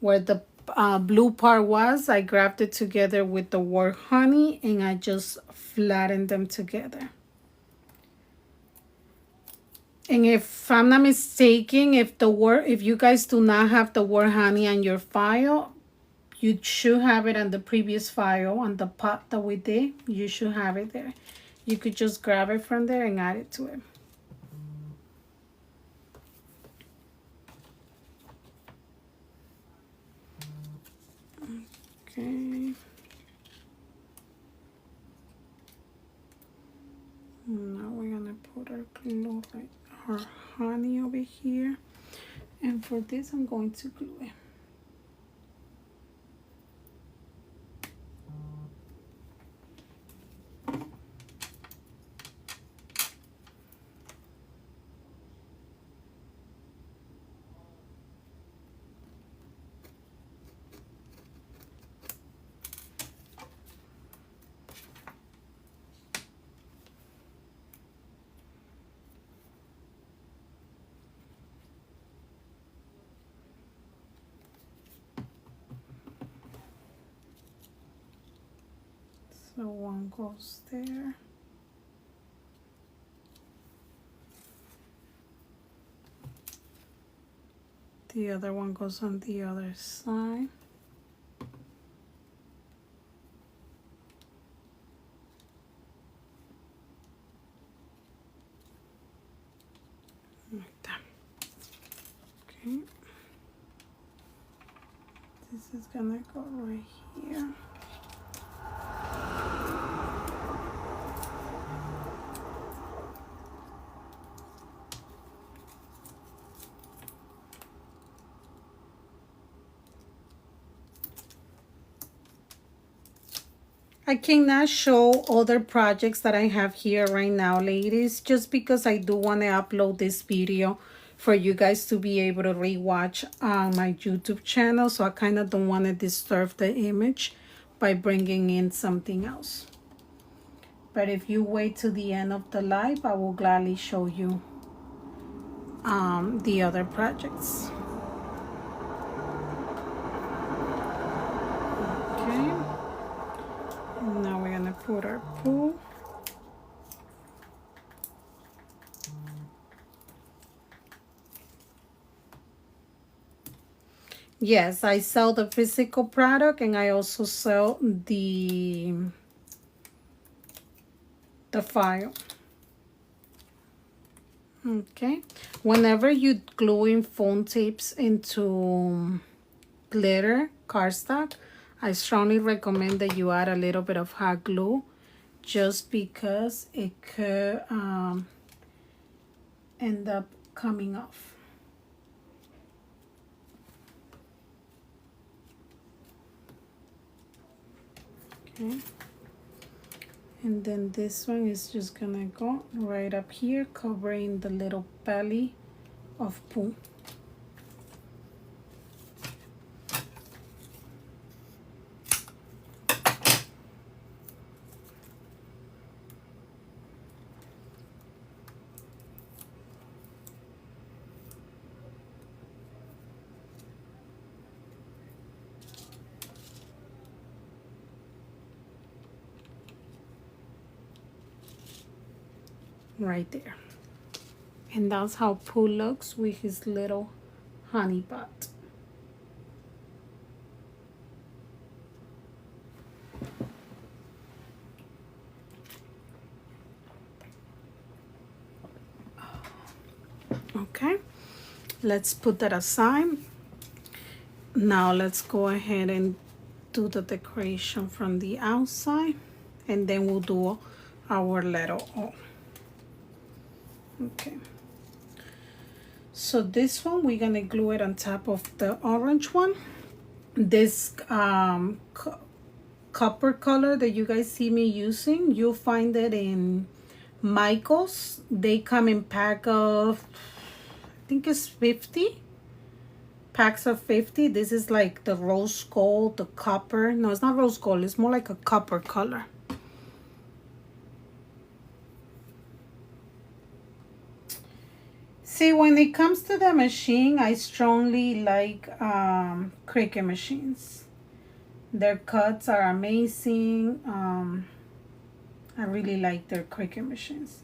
where the blue part was. I grabbed it together with the word honey and I just flattened them together. And if I'm not mistaken, if you guys do not have the word honey on your file, you should have it on the previous file, on the pot that we did. You should have it there. You could just grab it from there and add it to it. Okay. Now we're gonna put our glue, like our honey over here. And for this, I'm going to glue it. So one goes there. The other one goes on the other side. Like that. Okay. This is gonna go right here. I cannot show other projects that I have here right now, ladies, just because I do want to upload this video for you guys to be able to rewatch on my YouTube channel. So I kind of don't want to disturb the image by bringing in something else. But if you wait to the end of the live, I will gladly show you the other projects. Okay. Now we're gonna put our Pooh. Yes, I sell the physical product and I also sell the file. Okay. Whenever you gluing phone tapes into glitter cardstock, I strongly recommend that you add a little bit of hot glue just because it could end up coming off. Okay. And then this one is just gonna go right up here, covering the little belly of Pooh. Right there. And that's how Pooh looks with his little honey pot. Okay, let's put that aside. Now let's go ahead and do the decoration from the outside, and then we'll do our letter O. Okay, so this one we're gonna glue it on top of the orange one. This copper color that you guys see me using, you'll find it in Michael's. They come in pack of, I think it's 50 packs of 50. This is like the rose gold, the copper. No, it's not rose gold, it's more like a copper color. See, when it comes to the machine, I strongly like Cricut machines. Their cuts are amazing. I really like their Cricut machines.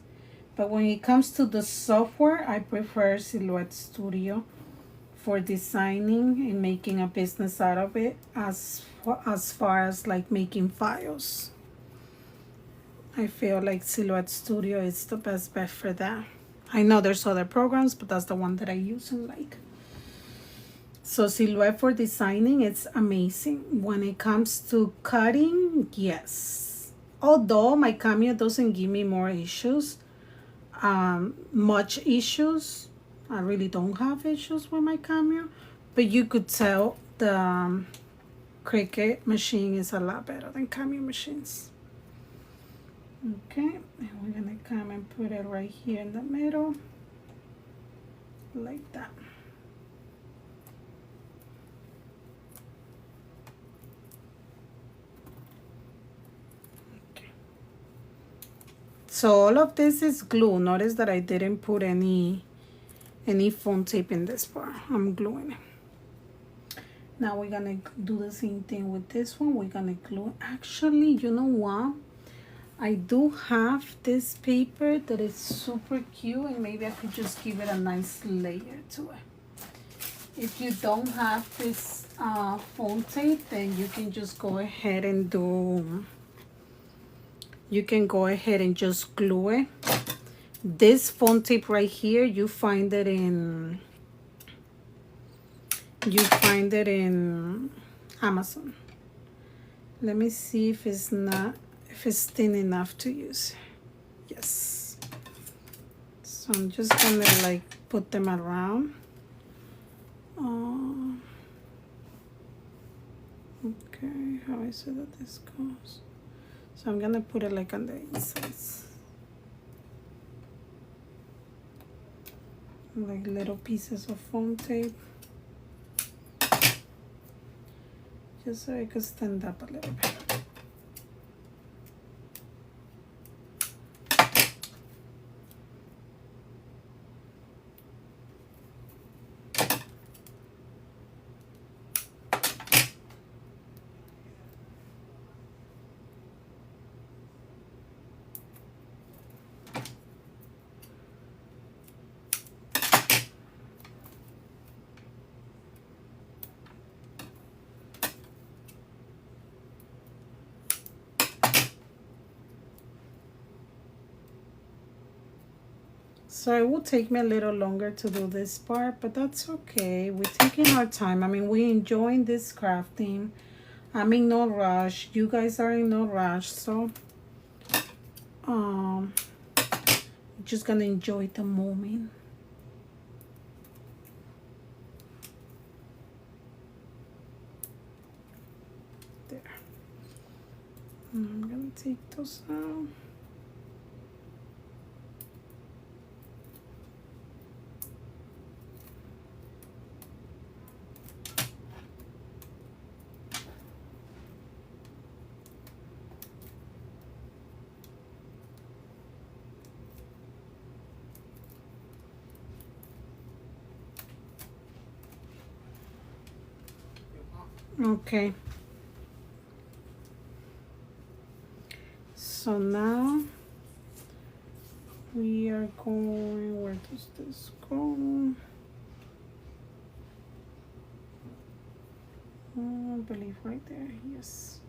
But when it comes to the software, I prefer Silhouette Studio for designing and making a business out of it, as far as like making files. I feel like Silhouette Studio is the best bet for that. I know there's other programs, but that's the one that I use and like. So Silhouette for designing, it's amazing. When it comes to cutting, yes. Although my Cameo doesn't give me more issues, much issues. I really don't have issues with my Cameo, but you could tell the Cricut machine is a lot better than Cameo machines. Okay, and we're gonna come and put it right here in the middle, like that. Okay. So all of this is glue. Notice that I didn't put any foam tape in this part. I'm gluing it. Now we're gonna do the same thing with this one. We're gonna glue. Actually, you know what? I do have this paper that is super cute, and maybe I could just give it a nice layer to it. If you don't have this foam tape, then you can just go ahead and just glue it. This foam tape right here, you find it in Amazon. Let me see if it's thin enough to use. Yes. So I'm just gonna like put them around. Okay, how is it that this goes? So I'm gonna put it like on the insides, like little pieces of foam tape, just so it could stand up a little bit. So it will take me a little longer to do this part, but that's okay. We're taking our time. I mean, we're enjoying this crafting. I'm in no rush. You guys are in no rush. So just gonna enjoy the moment. There. And I'm gonna take those out. Okay. So now we are going, where does this go? I believe right there, yes.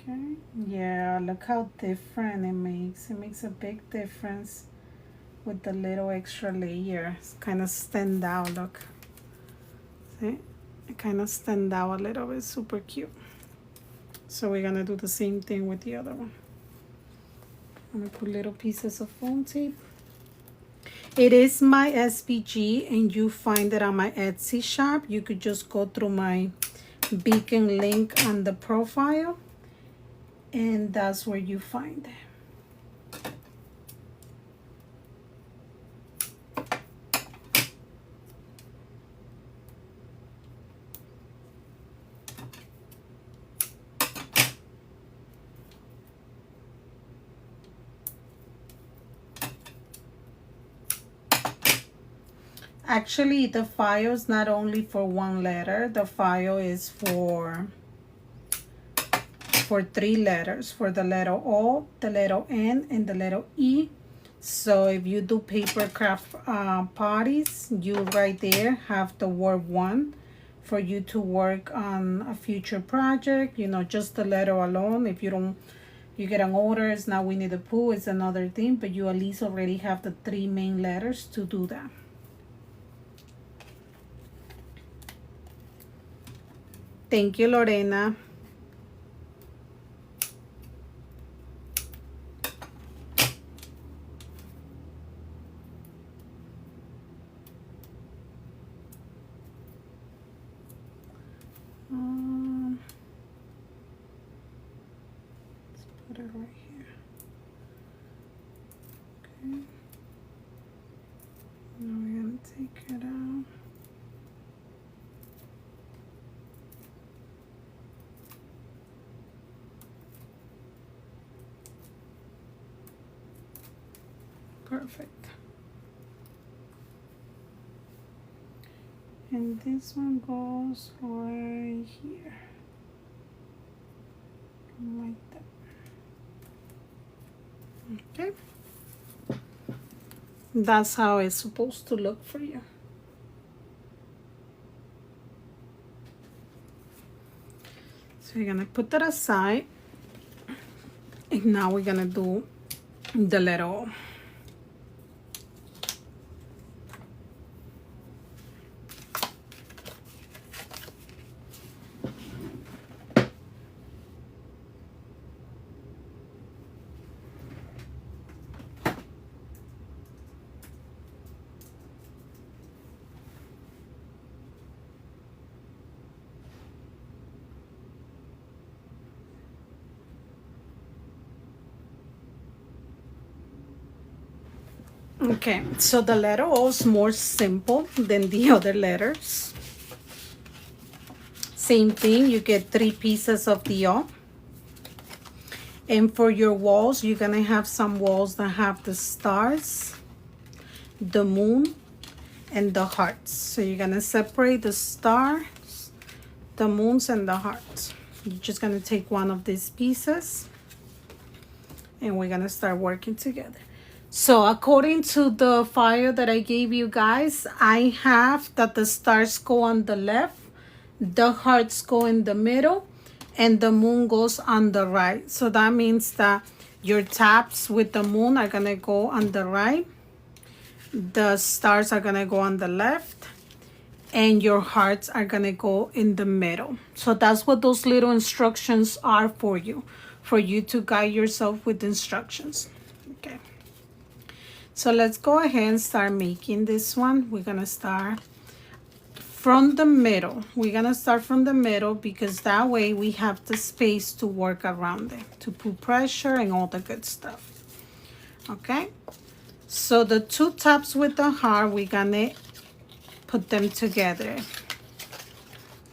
Okay, yeah, look how different it makes. It makes a big difference with the little extra layer. It's kind of stand out, look. See? It kind of stand out a little bit, super cute. So we're gonna do the same thing with the other one. I'm gonna put little pieces of foam tape. It is my SVG, and you find it on my Etsy shop. You could just go through my beacon link on the profile, and that's where you find it. Actually, the file is not only for one letter. The file is for 3 letters, for the letter O, the letter N, and the letter E. So if you do paper craft parties, you right there have the word 1 for you to work on a future project. You know, just the letter alone. If you don't, you get an order, it's not Winnie the Pooh, it's another thing, but you at least already have the 3 main letters to do that. Thank you, Lorena. Let's put it right here. Okay. Now we're gonna take it out. Perfect. And this one goes right here, like that. Okay. That's how it's supposed to look for you. So you're gonna put that aside, and now we're gonna do the letter O. Okay, so the letter O is more simple than the other letters. Same thing, you get 3 pieces of the O. And for your walls, you're gonna have some walls that have the stars, the moon, and the hearts. So you're gonna separate the stars, the moons, and the hearts. You're just gonna take one of these pieces and we're gonna start working together. So according to the file that I gave you guys, I have that the stars go on the left, the hearts go in the middle, and the moon goes on the right. So that means that your tabs with the moon are gonna go on the right, the stars are gonna go on the left, and your hearts are gonna go in the middle. So that's what those little instructions are for you to guide yourself with instructions. Okay, so let's go ahead and start making this one. We're gonna start from the middle. We're gonna start from the middle because that way we have the space to work around it, to put pressure and all the good stuff. Okay, so the 2 tabs with the heart, we're gonna put them together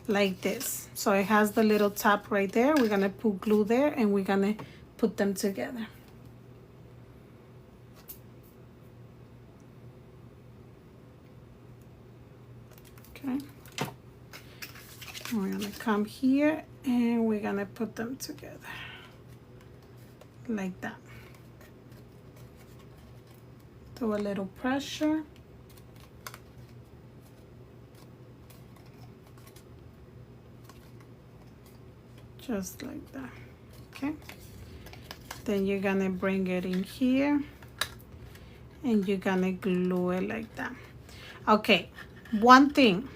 like this. So it has the little tab right there. We're gonna put glue there and we're gonna put them together. Okay, we're gonna come here and we're gonna put them together like that. Do a little pressure. Just like that. Okay, then you're gonna bring it in here and you're gonna glue it like that. Okay, one thing,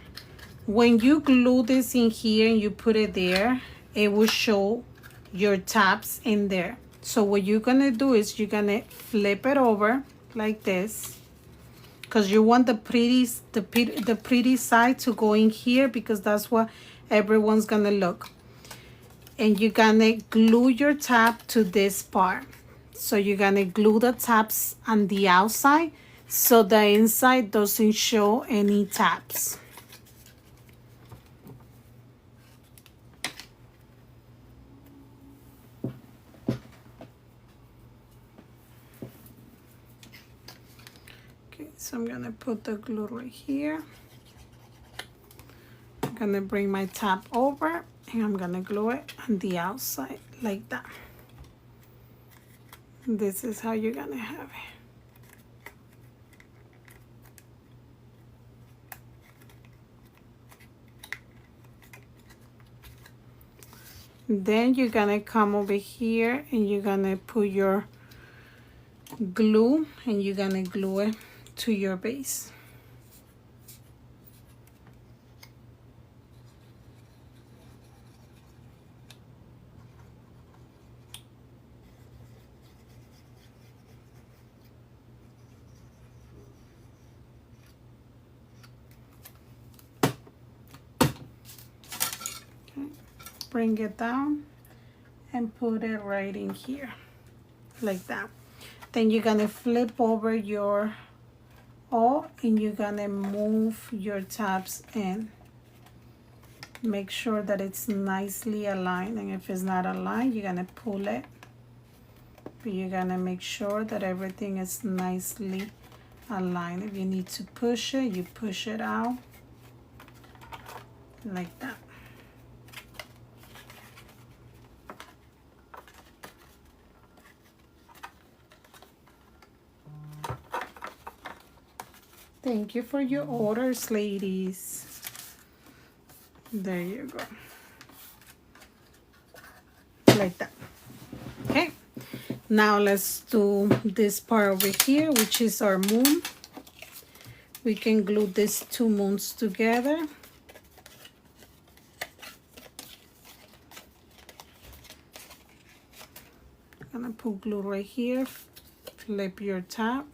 when you glue this in here and you put it there, it will show your tabs in there. So what you're gonna do is you're gonna flip it over like this, because you want the pretty side to go in here, because that's what everyone's gonna look. And you're gonna glue your tab to this part. So you're gonna glue the tabs on the outside so the inside doesn't show any tabs. Okay, so I'm gonna put the glue right here. I'm gonna bring my tab over and I'm gonna glue it on the outside like that. This is how you're gonna have it. Then you're gonna come over here and you're gonna put your glue and you're gonna glue it to your base. Bring it down and put it right in here like that. Then you're gonna flip over your O and you're gonna move your tabs in. Make sure that it's nicely aligned, and if it's not aligned, you're gonna pull it, but you're gonna make sure that everything is nicely aligned. If you need to push it, you push it out like that. Thank you for your orders, ladies. There you go. Like that. Okay. Now let's do this part over here, which is our moon. We can glue these 2 moons together. I'm gonna put glue right here. Flip your tab.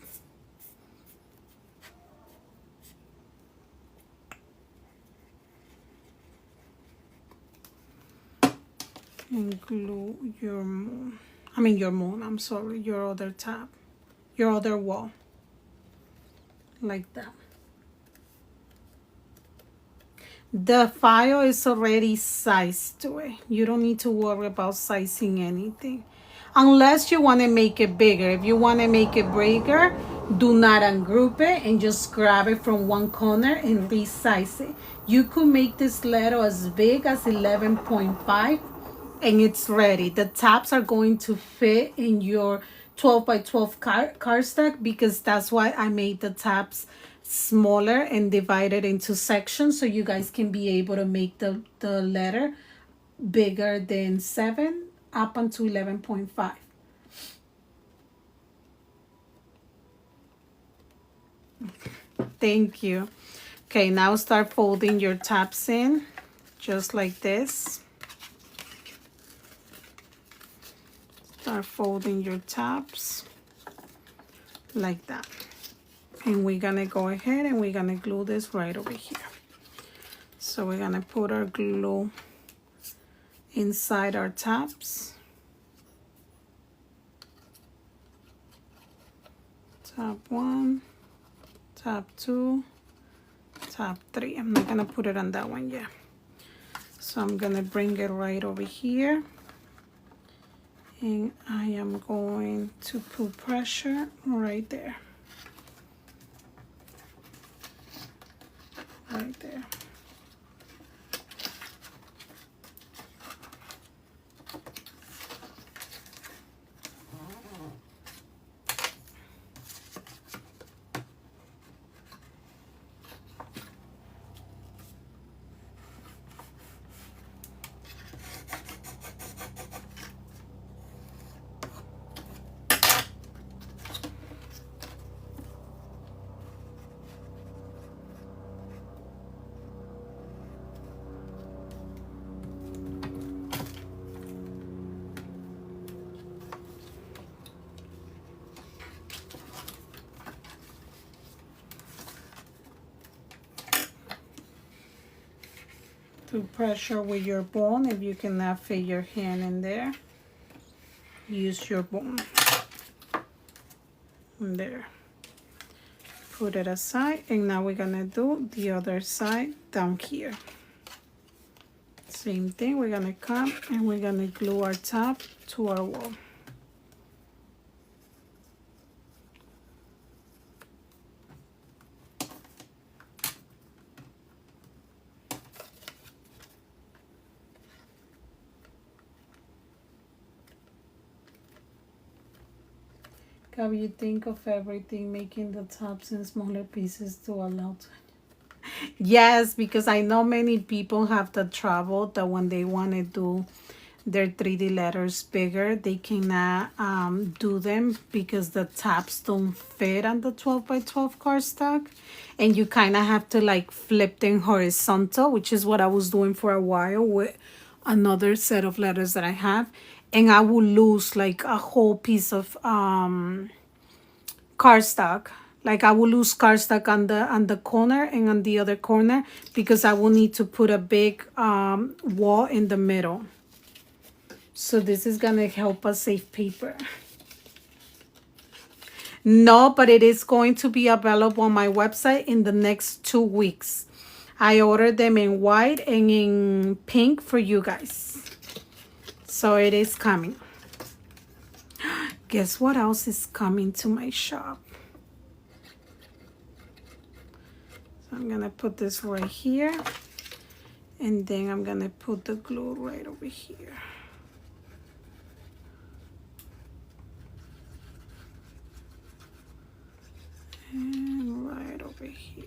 And glue your moon. I'm sorry, your other tab, your other wall. like that. The file is already sized to it. You don't need to worry about sizing anything. Unless you want to make it bigger. If you want to make it bigger, do not ungroup it and just grab it from one corner and resize it. You could make this letter as big as 11.5 and it's ready. The tabs are going to fit in your 12 by 12 cardstock because that's why I made the tabs smaller and divided into sections so you guys can be able to make the letter bigger than 7 up until 11.5. Thank you. Okay, now start folding your tabs in just like this. Start folding your tabs like that. And we're gonna go ahead and we're gonna glue this right over here. So we're gonna put our glue inside our tabs. Tab 1, tab 2, tab 3. I'm not gonna put it on that one yet. So I'm gonna bring it right over here. And I am going to put pressure right there. Right there. To pressure with your bone. If you cannot fit your hand in there, use your bone. And there. Put it aside, and now we're gonna do the other side down here. Same thing, we're gonna come and we're gonna glue our top to our wall. How you think of everything, making the tops in smaller pieces to allow to... Yes, because I know many people have the trouble that when they want to do their 3D letters bigger, they cannot do them because the tabs don't fit on the 12 by 12 cardstock. And you kind of have to like flip them horizontal, which is what I was doing for a while with another set of letters that I have. And I will lose like a whole piece of cardstock. Like I will lose cardstock on the corner and on the other corner because I will need to put a big wall in the middle. So this is gonna help us save paper. No, but it is going to be available on my website in the next 2 weeks. I ordered them in white and in pink for you guys. So it is coming. Guess what else is coming to my shop? So I'm gonna put this right here, and then I'm gonna put the glue right over here. And right over here.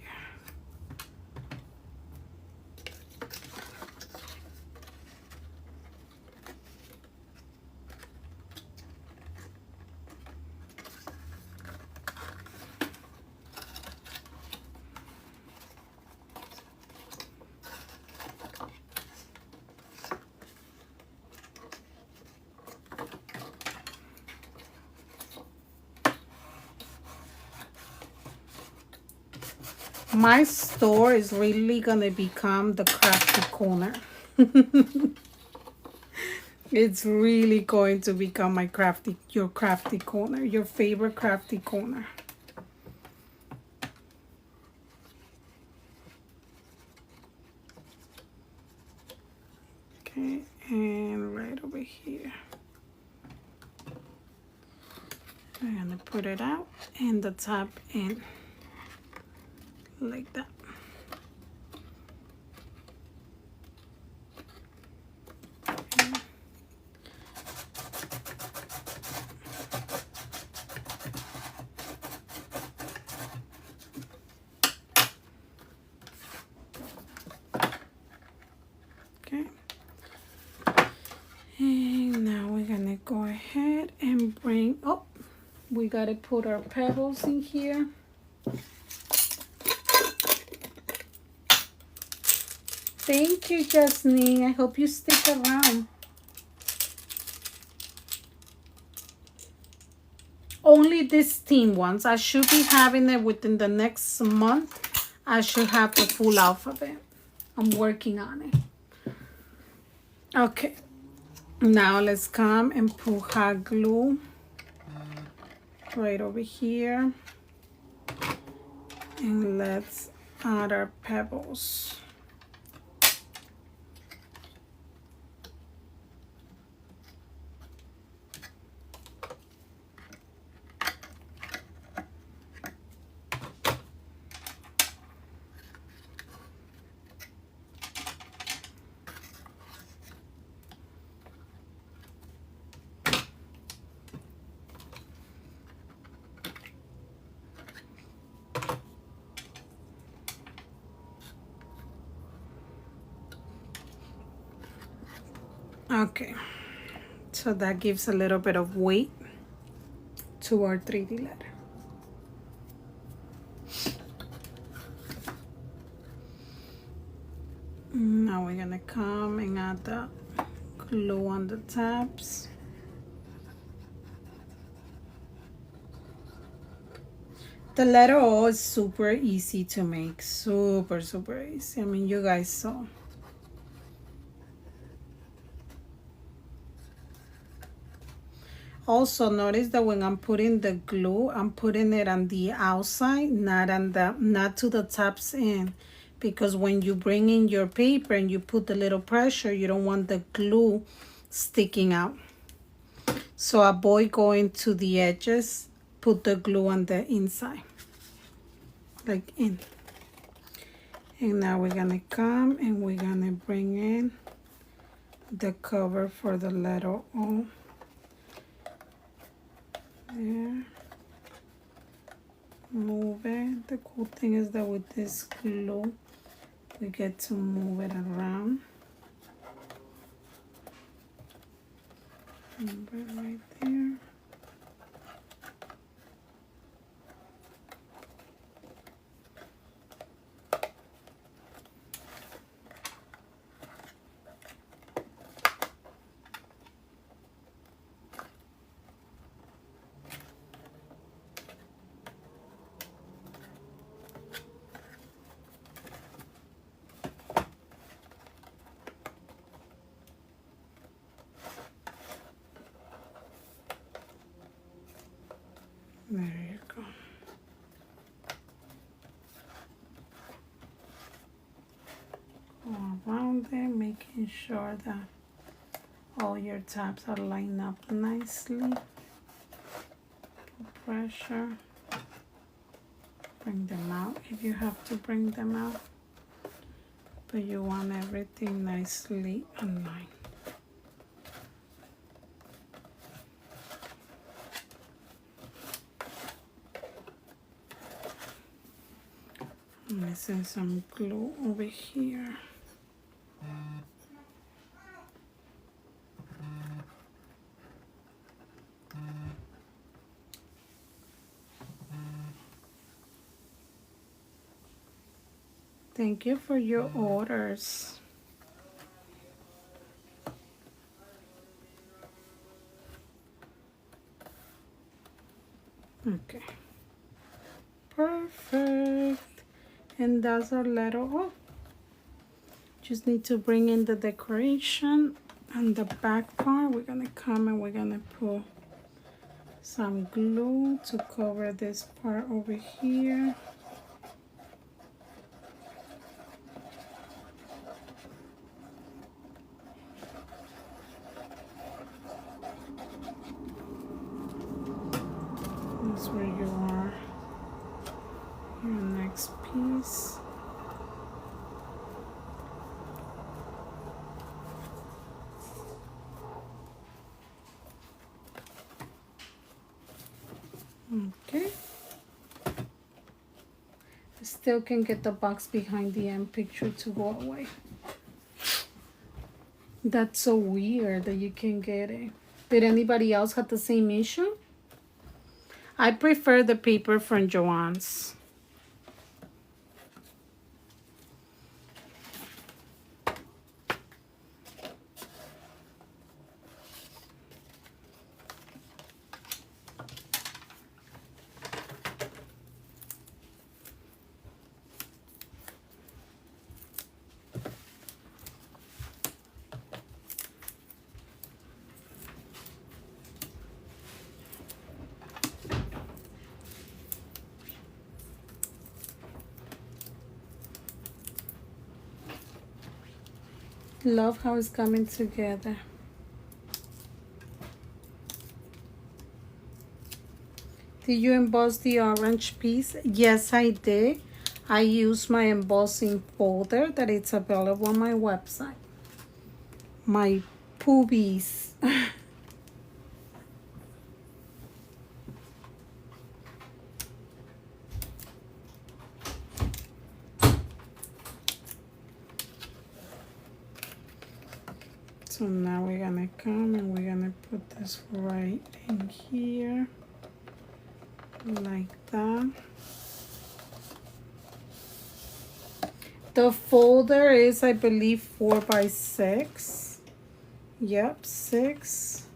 My store is really gonna become the crafty corner. It's really going to become my your crafty corner, your favorite crafty corner. I'm gonna put it out and the top in like that. Okay. And now we're gonna go ahead and bring up. We gotta put our pebbles in here. Thank you, Jasmine. I hope you stick around. Only these thin ones. I should be having it within the next month. I should have the full alphabet. I'm working on it. Okay. Now let's come and put hot glue right over here. And let's add our pebbles. Okay, so that gives a little bit of weight to our 3D letter. Now we're gonna come and add the glue on the tabs. The letter O is super easy to make, super easy. I mean, you guys saw. Also notice that when I'm putting the glue, I'm putting it on the outside, not to the tabs in, because when you bring in your paper and you put the little pressure, you don't want the glue sticking out. So avoid going to the edges, put the glue on the inside, like in. And now we're gonna come and we're gonna bring in the cover for the letter O. There. Move it. The cool thing is that with this glue, we get to move it around. Move it right there. There you go. Go around there, making sure that all your tabs are lined up nicely. Put pressure. Bring them out if you have to bring them out. But you want everything nicely aligned. I'm missing some glue over here. Thank you for your orders. Okay. Perfect. And that's our letter O. Just need to bring in the decoration on the back part. We're gonna come and we're gonna put some glue to cover this part over here. is where you are. Your next piece. Okay. Still can get the box behind the end picture to go away. That's so weird that you can get it. Did anybody else have the same issue? I prefer the paper from Joann's. Love how it's coming together. Did you emboss the orange piece? Yes, I did. I use my embossing folder that it's available on my website. My Poobies. So now we're gonna come and we're gonna put this right in here, like that. The folder is, I believe, 4 by 6. Yep, 6,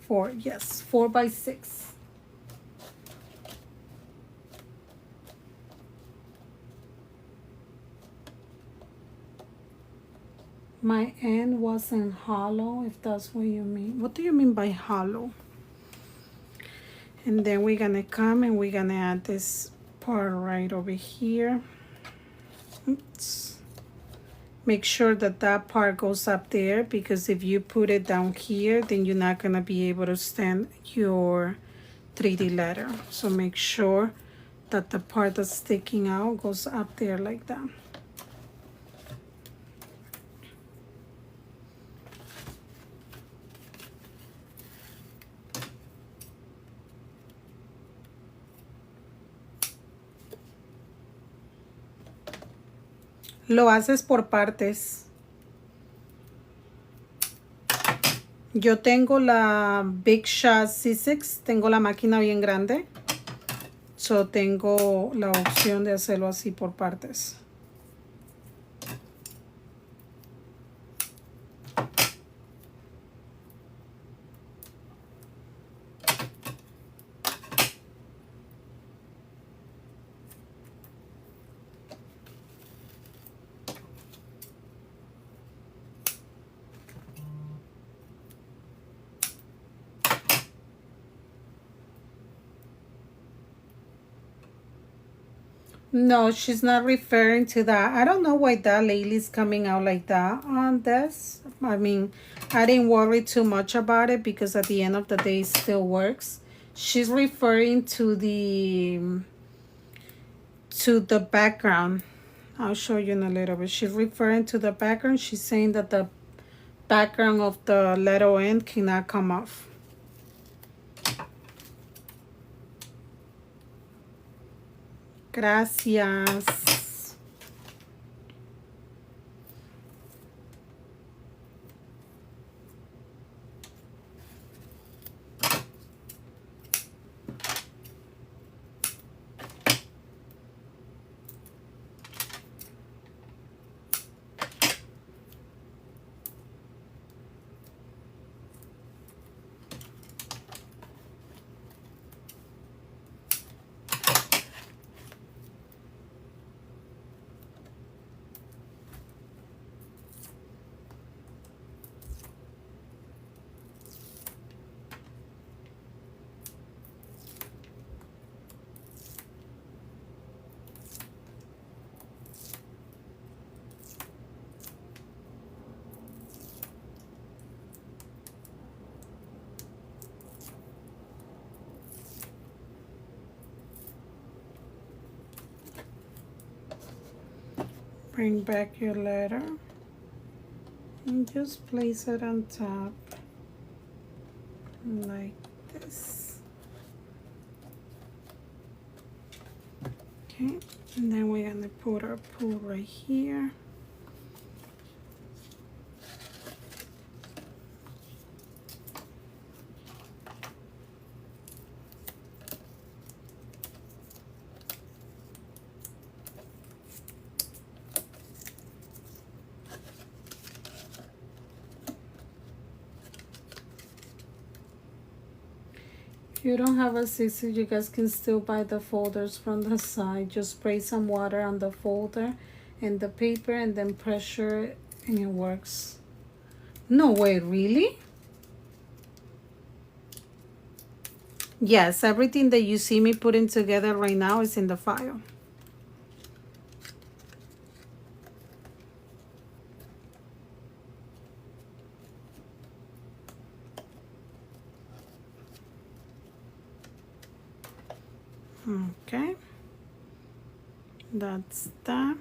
4. Yes, 4 by 6. My end wasn't hollow, if that's what you mean. What do you mean by hollow? And then we're gonna come and we're gonna add this part right over here. Oops. Make sure that that part goes up there, because if you put it down here, then you're not gonna be able to stand your 3D letter. So make sure that the part that's sticking out goes up there like that. Lo haces por partes. Yo tengo la Big Shot C6, tengo la máquina bien grande. So tengo la opción de hacerlo así por partes. No, she's not referring to that. I don't know why that lady's coming out like that on this. I mean, I didn't worry too much about it because at the end of the day, it still works. She's referring to the background. I'll show you in a little bit. She's referring to the background. She's saying that the background of the letter end cannot come off. Gracias. Bring back your letter and just place it on top like this. Okay, and then we're gonna put our Pooh right here. If you don't have a scissors, you guys can still buy the folders from the side. Just spray some water on the folder and the paper and then pressure it and it works. No way, really? Yes, everything that you see me putting together right now is in the file. Okay, that's that.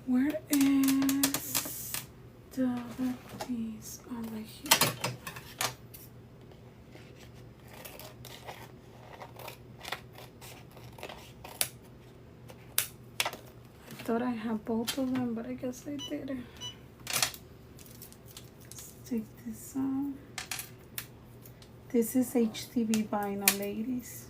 Where is the other piece? Over here. I thought I had both of them, but I guess I didn't. Let's take this out. This is HTV vinyl, ladies.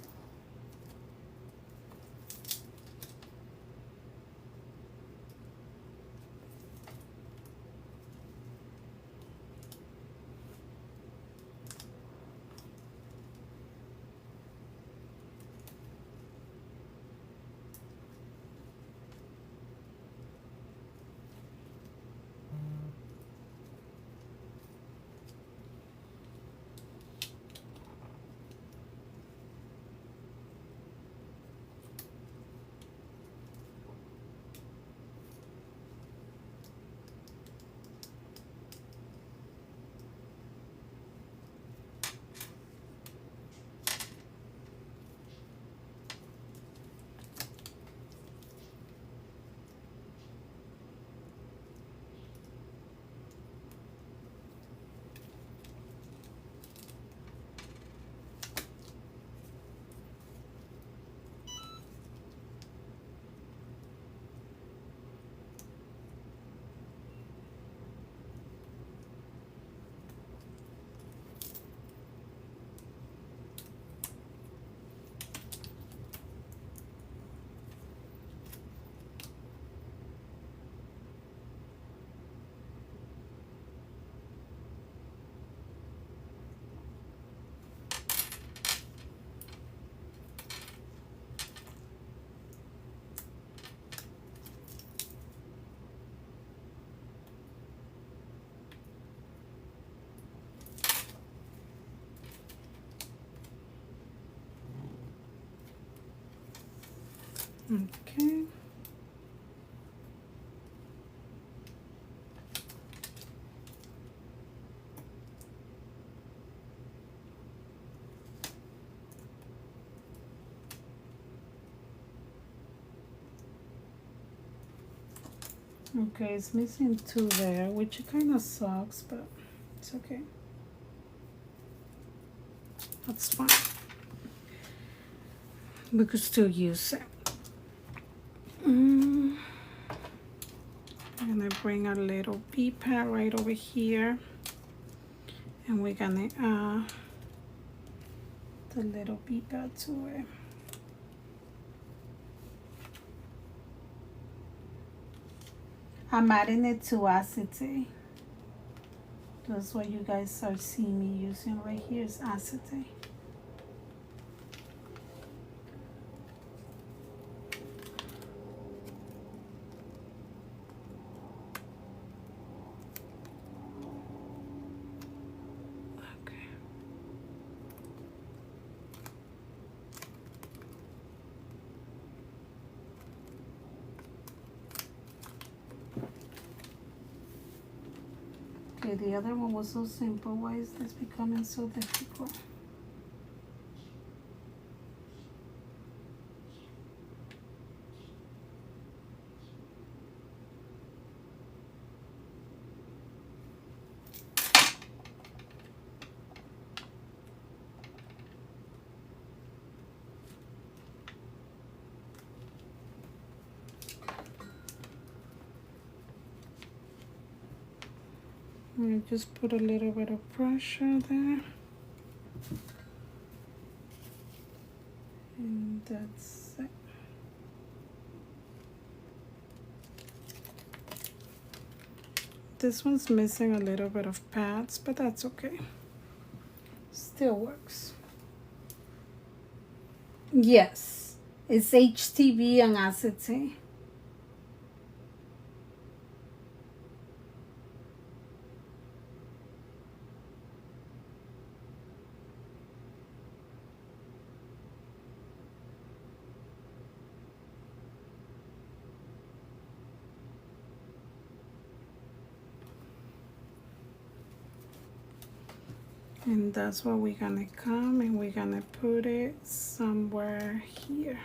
Okay. Okay, it's missing two there, which kind of sucks, but it's okay. That's fine. We could still use it. I'm gonna bring a little pea pad right over here, and we're gonna add the little pea pad to it. I'm adding it to acetate. That's what you guys are seeing me using right here is acetate. Okay, the other one was so simple. Why is this becoming so difficult? I just put a little bit of pressure there. And that's it. This one's missing a little bit of pads, but that's okay. Still works. Yes, it's HTV and acetate. And that's what we're gonna come and we're gonna put it somewhere here.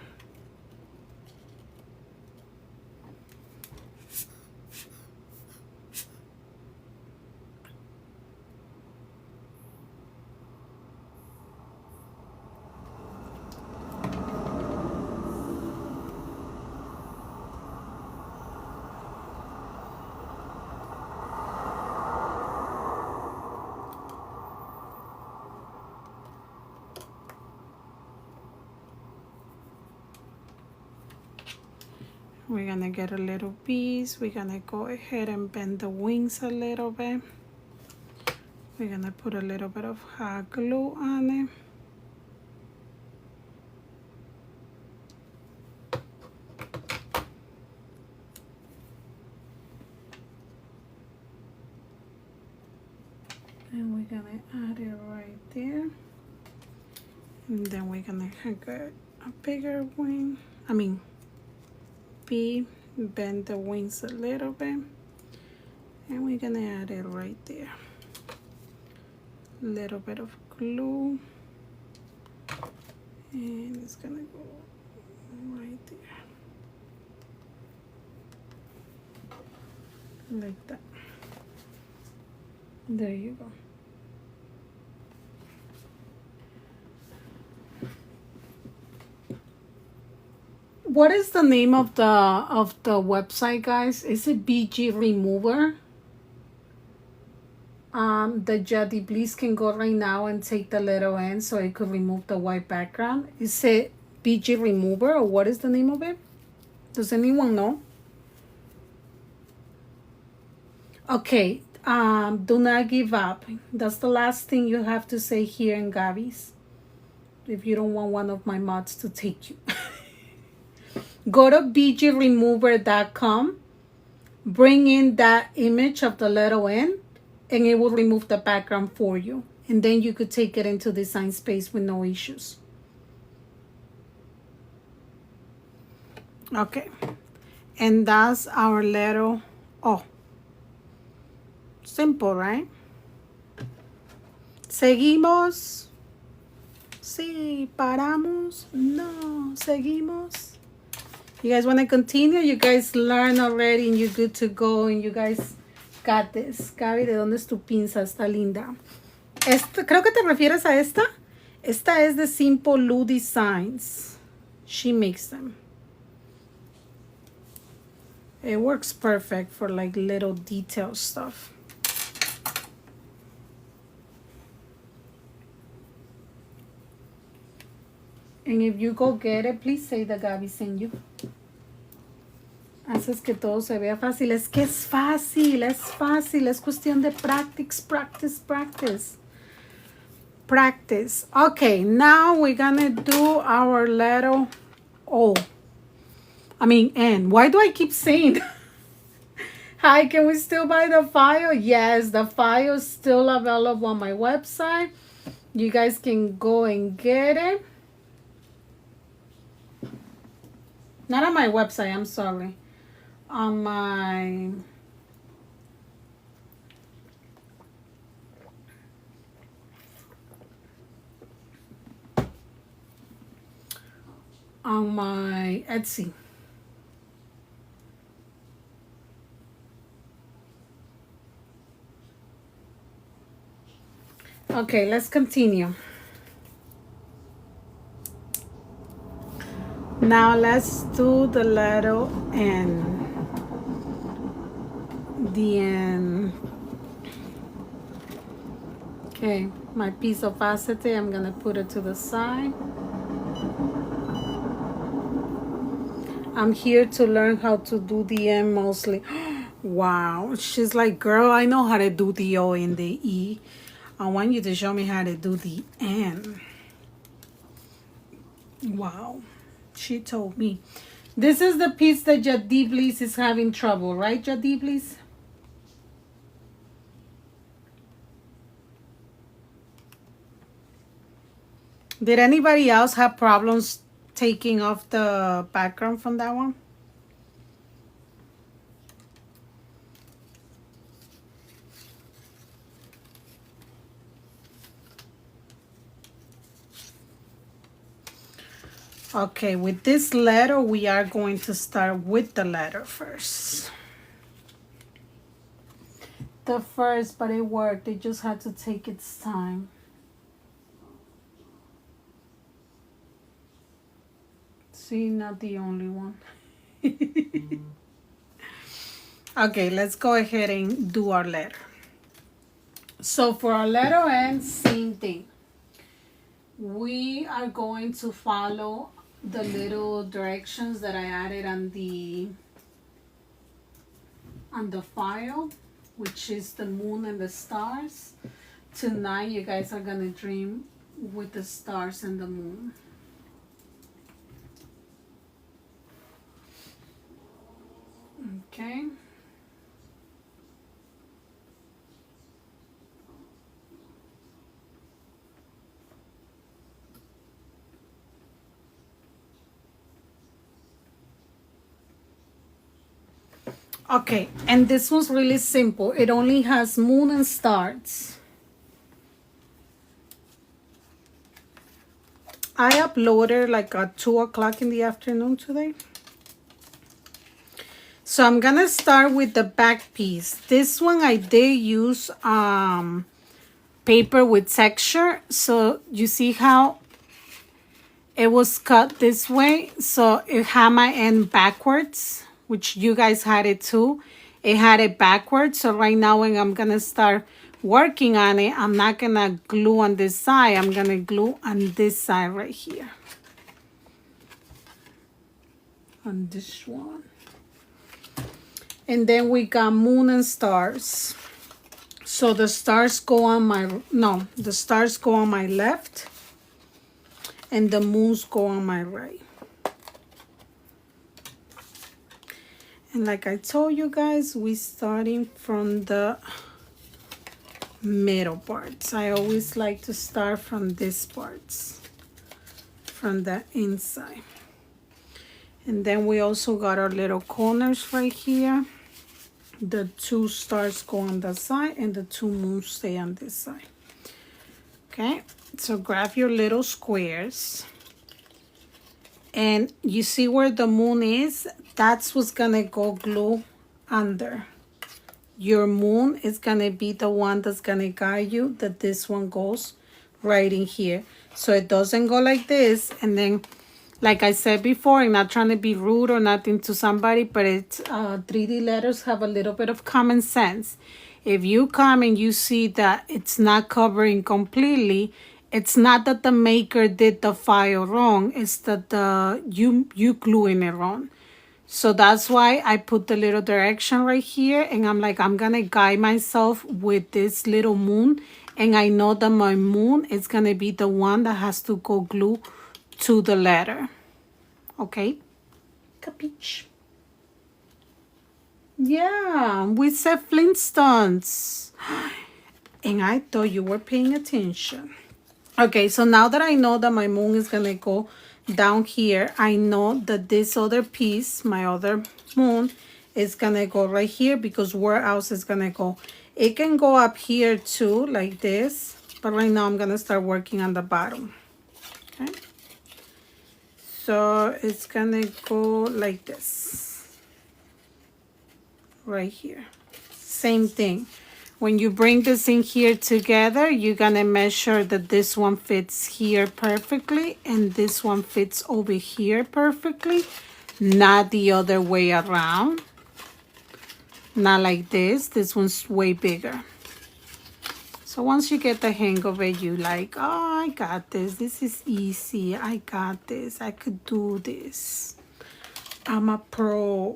We're gonna get a little piece. We're gonna go ahead and bend the wings a little bit. We're gonna put a little bit of hot glue on it. And we're gonna add it right there. And then we're gonna get a bigger wing. Bend the wings a little bit. And we're gonna add it right there. A little bit of glue. And it's gonna go right there. Like that. There you go. What is the name of the website, guys? Is it BG Remover? The Jadi, please can go right now and take the little end so it could remove the white background. Is it BG Remover or what is the name of it? Does anyone know? Okay, do not give up. That's the last thing you have to say here in Gabby's. If you don't want one of my mods to take you. Go to bgremover.com, bring in that image of the little N, and it will remove the background for you. And then you could take it into Design Space with no issues. Okay. And that's our little, simple, right? Seguimos. Sí, paramos. No, seguimos. You guys want to continue? You guys learn already and you're good to go and you guys got this. Gaby, ¿de dónde es tu pinza? Está linda. Creo que te refieres a esta. Esta es de Simple Lou Designs. She makes them. It works perfect for like little detail stuff. And if you go get it, please say that Gaby sent you. Haces que todo se vea fácil. Es que es fácil, es fácil. Es cuestión de practice. Okay, now we're gonna do our little N. Why do I keep saying? Hi, can we still buy the file? Yes, the file is still available on my website. You guys can go and get it. Not on my website, I'm sorry. On my Etsy. Okay, let's continue. Now let's do the letter N. The N. Okay, my piece of acetate, I'm gonna put it to the side. I'm here to learn how to do the M mostly. Wow, she's like, girl, I know how to do the O and the E. I want you to show me how to do the N. Wow, she told me. This is the piece that Jadiblis is having trouble, right, Jadiblis? Did anybody else have problems taking off the background from that one? Okay, with this letter, we are going to start with the letter first. The first, but it worked. It just had to take its time. See, not the only one. Okay, let's go ahead and do our letter. So for our letter N, same thing. We are going to follow the little directions that I added on the file, which is the moon and the stars. Tonight, you guys are gonna dream with the stars and the moon. Okay. Okay, and this one's really simple. It only has moon and stars. I uploaded like at 2 o'clock in the afternoon today. So I'm gonna start with the back piece. This one I did use paper with texture. So you see how it was cut this way? So it had my end backwards, which you guys had it too. It had it backwards. So right now when I'm gonna start working on it, I'm not gonna glue on this side. I'm gonna glue on this side right here. On this one. And then we got moon and stars. So the stars go on the stars go on my left and the moons go on my right. And like I told you guys, we starting from the middle parts. I always like to start from these parts, from the inside. And then we also got our little corners right here. The 2 stars go on the side and the 2 moons stay on this side. Okay, so grab your little squares. And you see where the moon is? That's what's gonna go glue under. Your moon is gonna be the one that's gonna guide you, that this one goes right in here. So it doesn't go like this. And then, like I said before, I'm not trying to be rude or nothing to somebody, but it's 3D letters have a little bit of common sense. If you come and you see that it's not covering completely, it's not that the maker did the file wrong. It's that you gluing it wrong. So that's why I put the little direction right here. And I'm like, I'm going to guide myself with this little moon. And I know that my moon is going to be the one that has to go glue to the letter. Okay? Capiche? Yeah, we said Flintstones. And I thought you were paying attention. Okay, so now that I know that my moon is going to go down here, I know that this other piece, my other moon, is going to go right here, because where else is going to go? It can go up here too, like this. But right now I'm going to start working on the bottom. Okay. So it's going to go like this. Right here. Same thing. When you bring this in here together, you're going to measure that this one fits here perfectly and this one fits over here perfectly, not the other way around. Not like this. This one's way bigger. So once you get the hang of it, you like, oh, I got this. This is easy. I got this. I could do this. I'm a pro.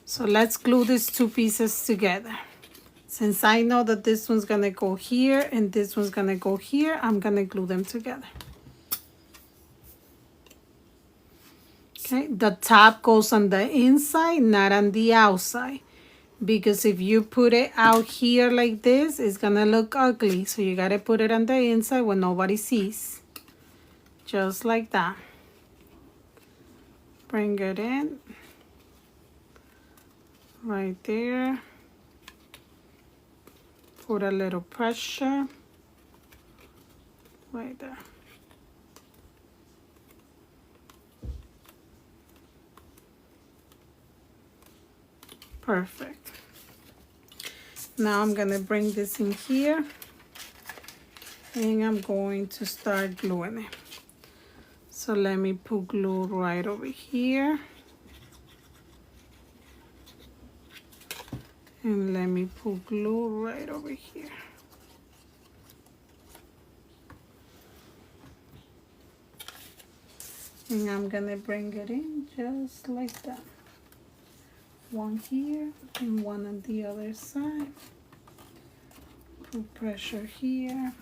So let's glue these two pieces together. Since I know that this one's gonna go here and this one's gonna go here, I'm gonna glue them together. Okay, the top goes on the inside, not on the outside. Because if you put it out here like this, it's gonna look ugly. So you gotta put it on the inside where nobody sees. Just like that. Bring it in. Right there. Put a little pressure. Right there. Perfect. Now I'm gonna bring this in here and I'm going to start gluing it. So let me put glue right over here. And let me put glue right over here. And I'm gonna bring it in just like that. One here and one on the other side. Put pressure here.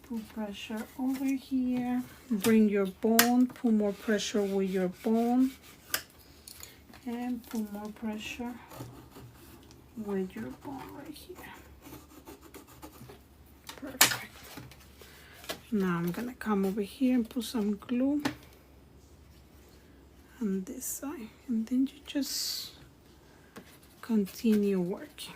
Put pressure over here. Bring your bone. Put more pressure with your bone. And put more pressure with your bone right here. Perfect. Now I'm gonna come over here and put some glue on this side, and then you just continue working.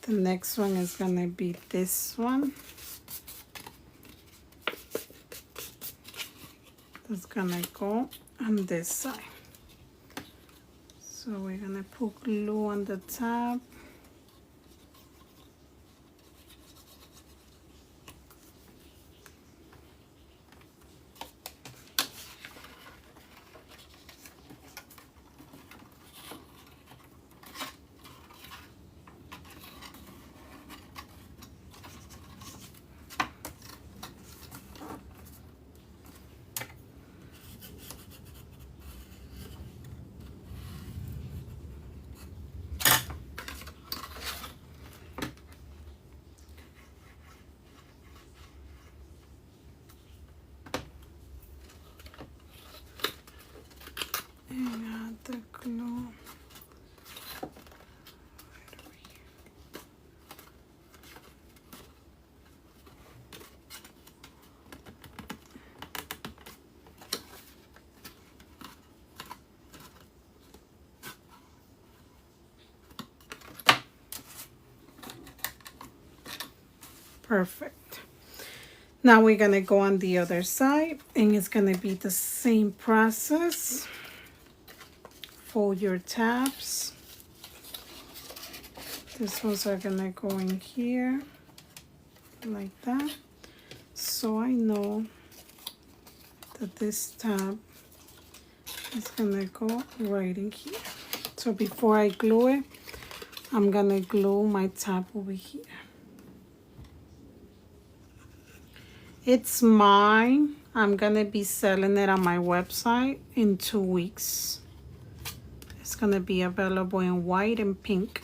The next one is gonna be this one. It's gonna go on this side. So we're gonna put glue on the top. And add the glue. Perfect. Now we're gonna go on the other side, and it's gonna be the same process. Fold your tabs. These ones are gonna go in here like that. So I know that this tab is gonna go right in here. So before I glue it, I'm gonna glue my tab over here. It's mine. I'm gonna be selling it on my website in 2 weeks. It's gonna be available in white and pink.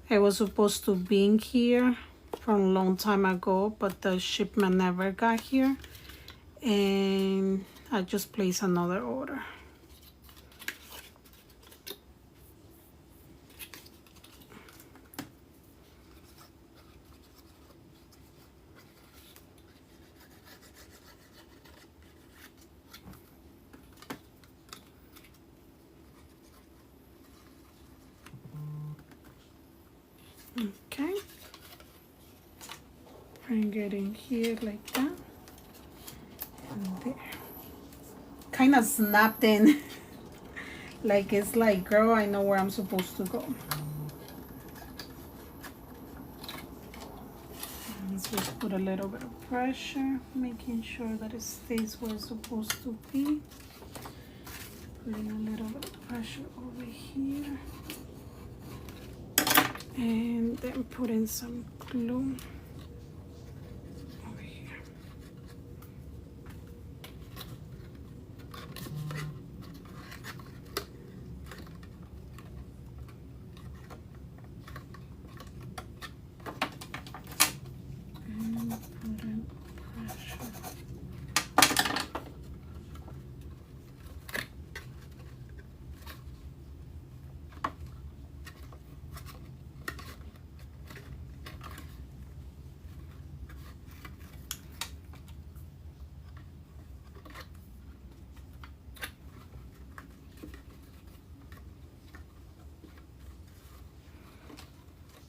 It was supposed to be in here from a long time ago, but the shipment never got here, and I just placed another order. Okay, bring it in here like that, and there. kind of snapped in. Like it's like, girl, I know where I'm supposed to go. Let's just put a little bit of pressure, making sure that it stays where it's supposed to be. Putting a little bit of pressure over here. And then put in some glue over here. And put in pressure.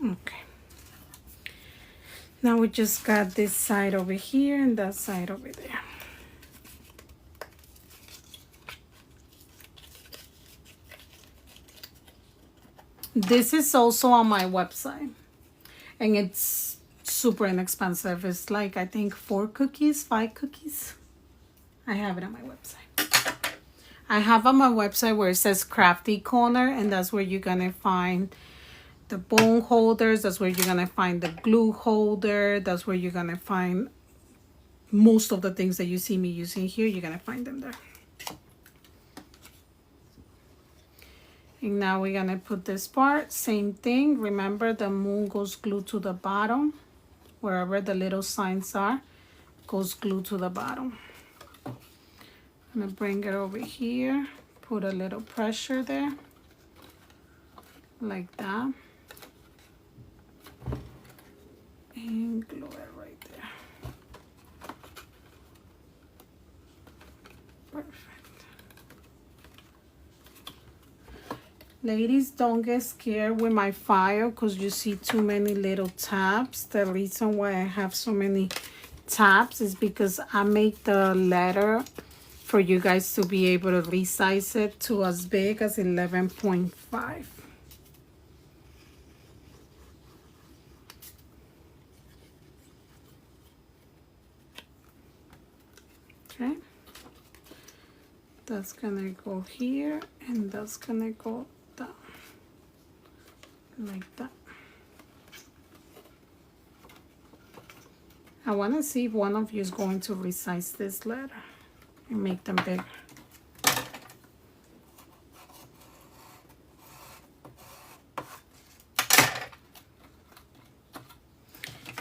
Okay. Now we just got this side over here and that side over there. This is also on my website and it's super inexpensive. It's like, I think 4 cookies, 5 cookies. I have it on my website. I have on my website where it says Crafty Corner, and that's where you're gonna find the bone holders. That's where you're gonna find the glue holder. That's where you're gonna find most of the things that you see me using here. You're gonna find them there. And now we're gonna put this part, same thing. Remember, the moon goes glued to the bottom. Wherever the little signs are, goes glued to the bottom. I'm gonna bring it over here, put a little pressure there, like that. And glue it right there. Perfect. Ladies, don't get scared with my file because you see too many little tabs. The reason why I have so many tabs is because I make the letter for you guys to be able to resize it to as big as 11.5. Okay, that's gonna go here and that's gonna go down like that. I want to see if one of you is going to resize this letter and make them bigger.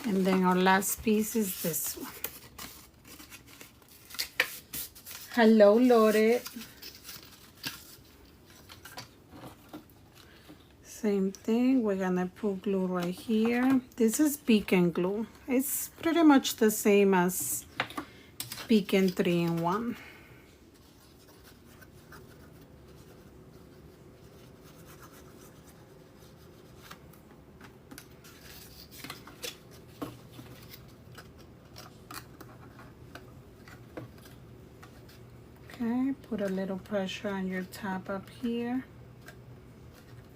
And then our last piece is this one. Hello, Lore. Same thing, we're gonna put glue right here. This is Beacon glue. It's pretty much the same as Beacon 3-in-1. Okay, put a little pressure on your tab up here,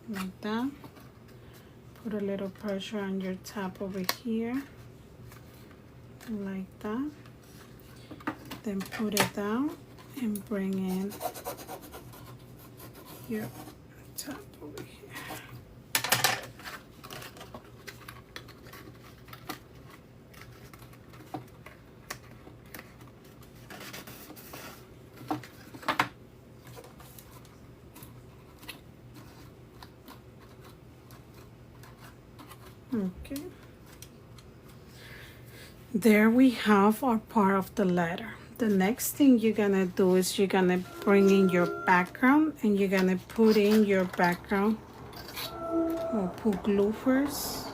like that. Put a little pressure on your tab over here, like that. Then put it down and bring in your tab over here. Okay, there we have our part of the letter. The next thing you're gonna do is you're gonna bring in your background and you're gonna put in your background. We'll put glue first.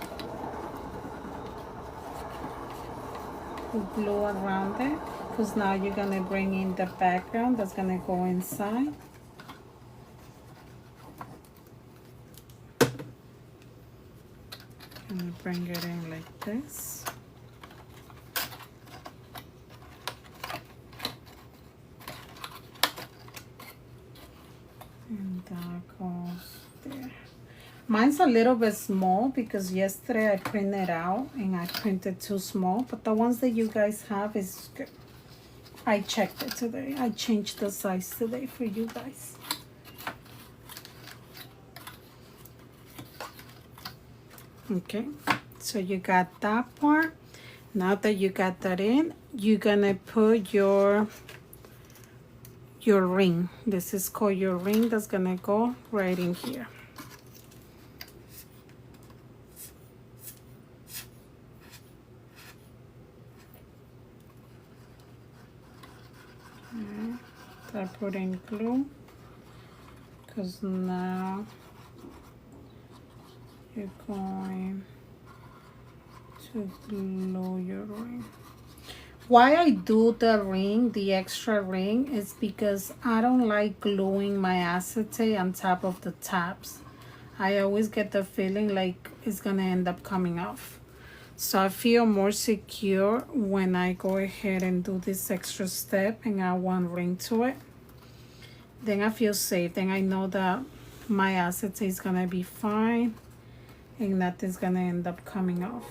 Put glue around it, because now you're gonna bring in the background that's gonna go inside. And bring it in like this. And that goes there. Mine's a little bit small because yesterday I printed out and I printed too small, but the ones that you guys have is good. I checked it today. I changed the size today for you guys. Okay, so you got that part. Now that you got that in, you're gonna put your ring. This is called your ring. That's gonna go right in here. Okay. Start putting glue because now you're going to glue your ring. Why I do the ring, the extra ring, is because I don't like gluing my acetate on top of the tabs. I always get the feeling like it's gonna end up coming off. So I feel more secure when I go ahead and do this extra step and add one ring to it. Then I feel safe. Then I know that my acetate is gonna be fine and nothing's gonna end up coming off.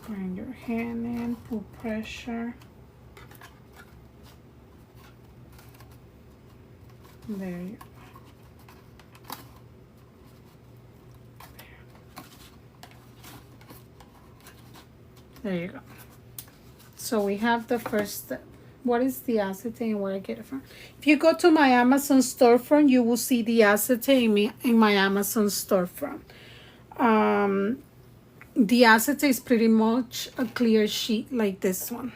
Bring your hand in, put pressure. There you go. There you go. So we have the first step. What is the acetate and where I get it from? If you go to my Amazon storefront, you will see the acetate in my Amazon storefront. The acetate is pretty much a clear sheet like this one.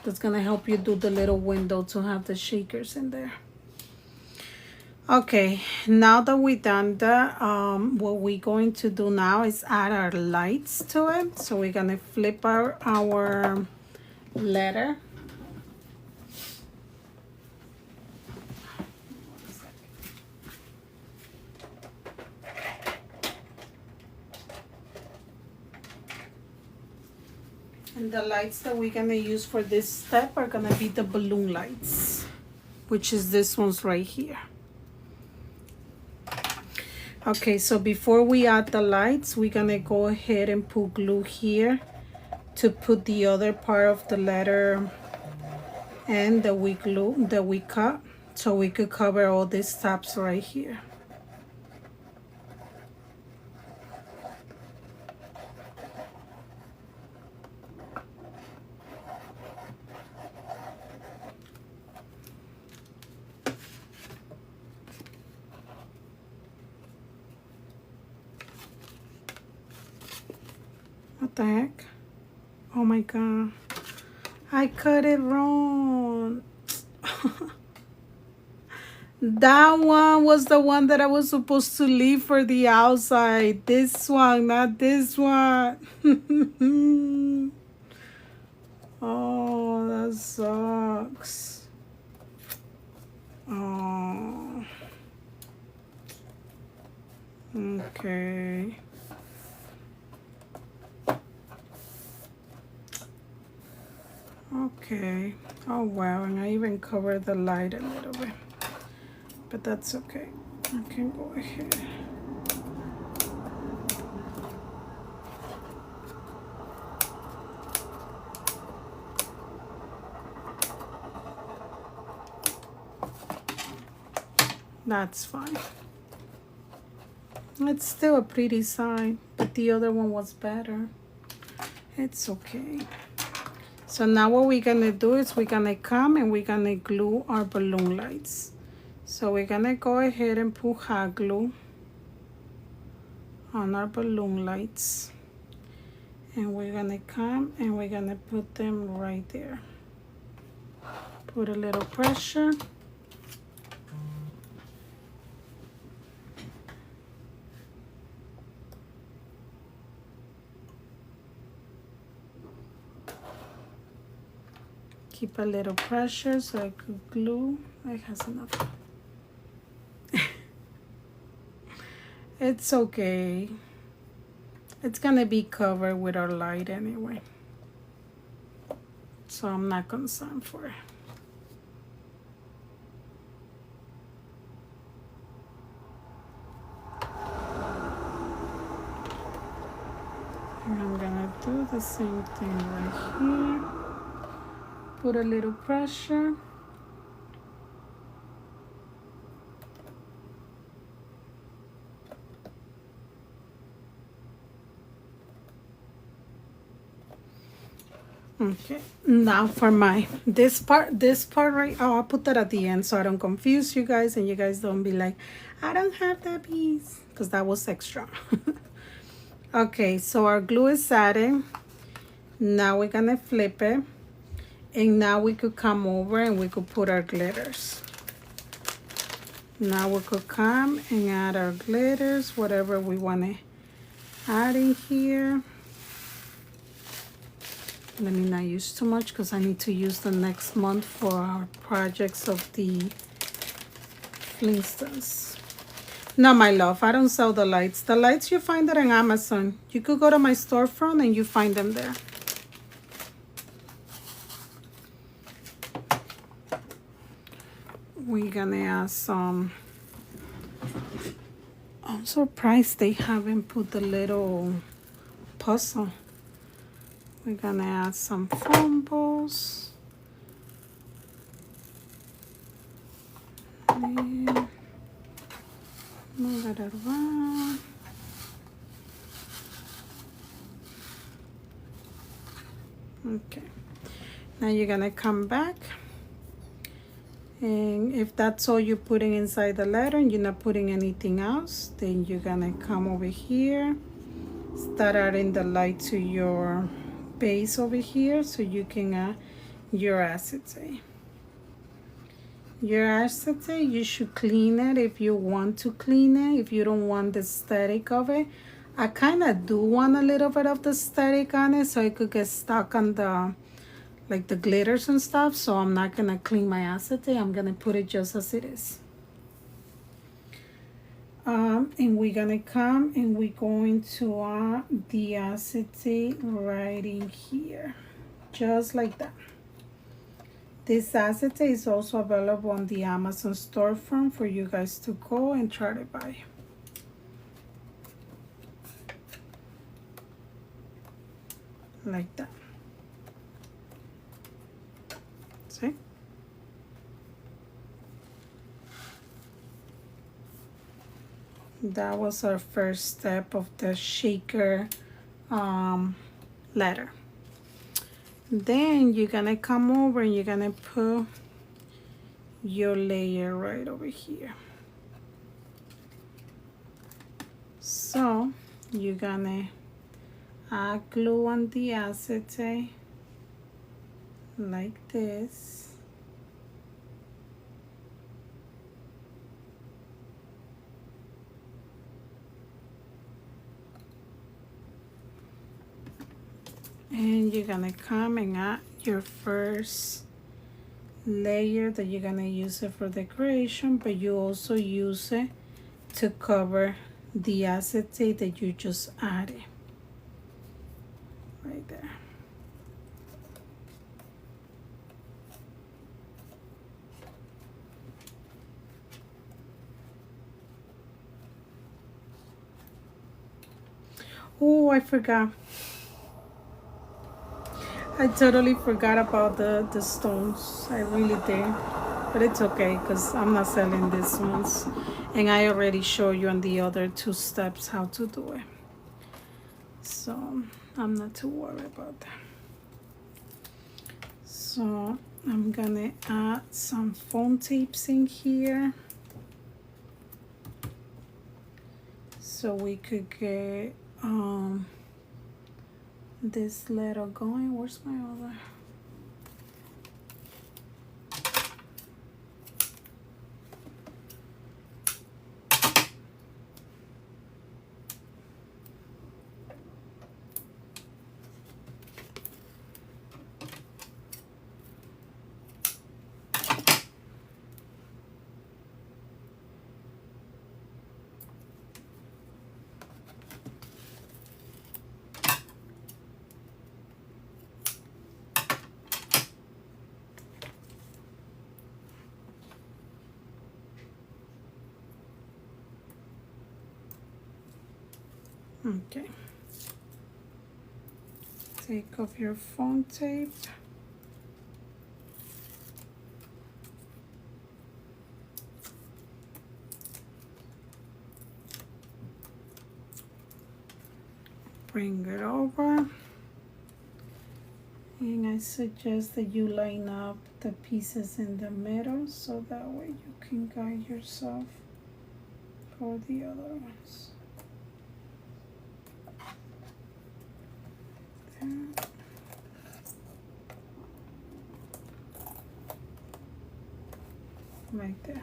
That's gonna help you do the little window to have the shakers in there. Okay, now that we've done that, what we're going to do now is add our lights to it. So we're gonna flip our letter. And the lights that we're gonna use for this step are gonna be the balloon lights, which is this one's right here. Okay, so before we add the lights, we're gonna go ahead and put glue here to put the other part of the letter and that we cut, so we could cover all these tabs right here. What the heck? Oh my god. I cut it wrong. That one was the one that I was supposed to leave for the outside. This one, not this one. Oh, that sucks. Oh. Okay. Okay. Oh wow, and I even covered the light a little bit. But that's okay. I can go ahead. That's fine. It's still a pretty sign, but the other one was better. It's okay. So now what we're gonna do is we're gonna come and we're gonna glue our balloon lights. So we're gonna go ahead and put hot glue on our balloon lights. And we're gonna come and we're gonna put them right there. Put a little pressure. keep a little pressure so I could glue. It has enough. It's okay. It's gonna be covered with our light anyway, so I'm not concerned for it. And I'm gonna do the same thing right here. Put a little pressure. Okay, now for this part right, oh, I'll put that at the end so I don't confuse you guys and you guys don't be like, I don't have that piece, because that was extra. Okay, so our glue is added. Now we're gonna flip it, and now we could come over and we could put our glitters. Now we could come and add our glitters, whatever we want to add in here. Let me not use too much because I need to use the next month for our projects of the Flintstones. No, my love, I don't sell the lights. The lights, you find it on Amazon. You could go to my storefront and you find them there. We're gonna add some. I'm surprised they haven't put the little puzzle. We're gonna add some foam balls. And move it around. Okay. Now you're gonna come back. And if that's all you're putting inside the letter and you're not putting anything else, then you're gonna come over here, start adding the light to your base over here so you can add your acetate. Your acetate, you should clean it if you want to clean it, if you don't want the static of it. I kind of do want a little bit of the static on it so it could get stuck on the, like the glitters and stuff, so I'm not gonna clean my acetate. I'm gonna put it just as it is. And we're gonna come and we're going to add the acetate right in here, just like that. This acetate is also available on the Amazon storefront for you guys to go and try to buy. Like that. See? That was our first step of the shaker letter. Then you're gonna come over and you're gonna put your layer right over here. So you're gonna add glue on the acetate like this. And you're gonna come and add your first layer that you're gonna use it for decoration, but you also use it to cover the acetate that you just added right there. Oh, I forgot. I totally forgot about the stones. I really did. But it's okay because I'm not selling these ones. And I already showed you on the other 2 steps how to do it. So I'm not too worried about that. So I'm gonna add some foam tapes in here. So we could get this letter going. Where's my other? Okay. Take off your phone tape. Bring it over. And I suggest that you line up the pieces in the middle so that way you can guide yourself for the other ones. There. Right there.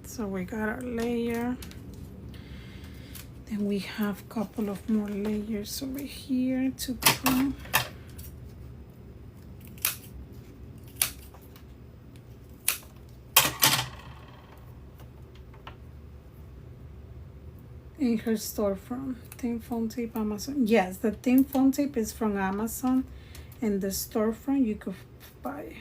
So we got our layer. Then we have a couple of more layers over here to go. In her storefront, thin foam tape, Amazon. Yes, the thin foam tape is from Amazon, and the storefront you could buy.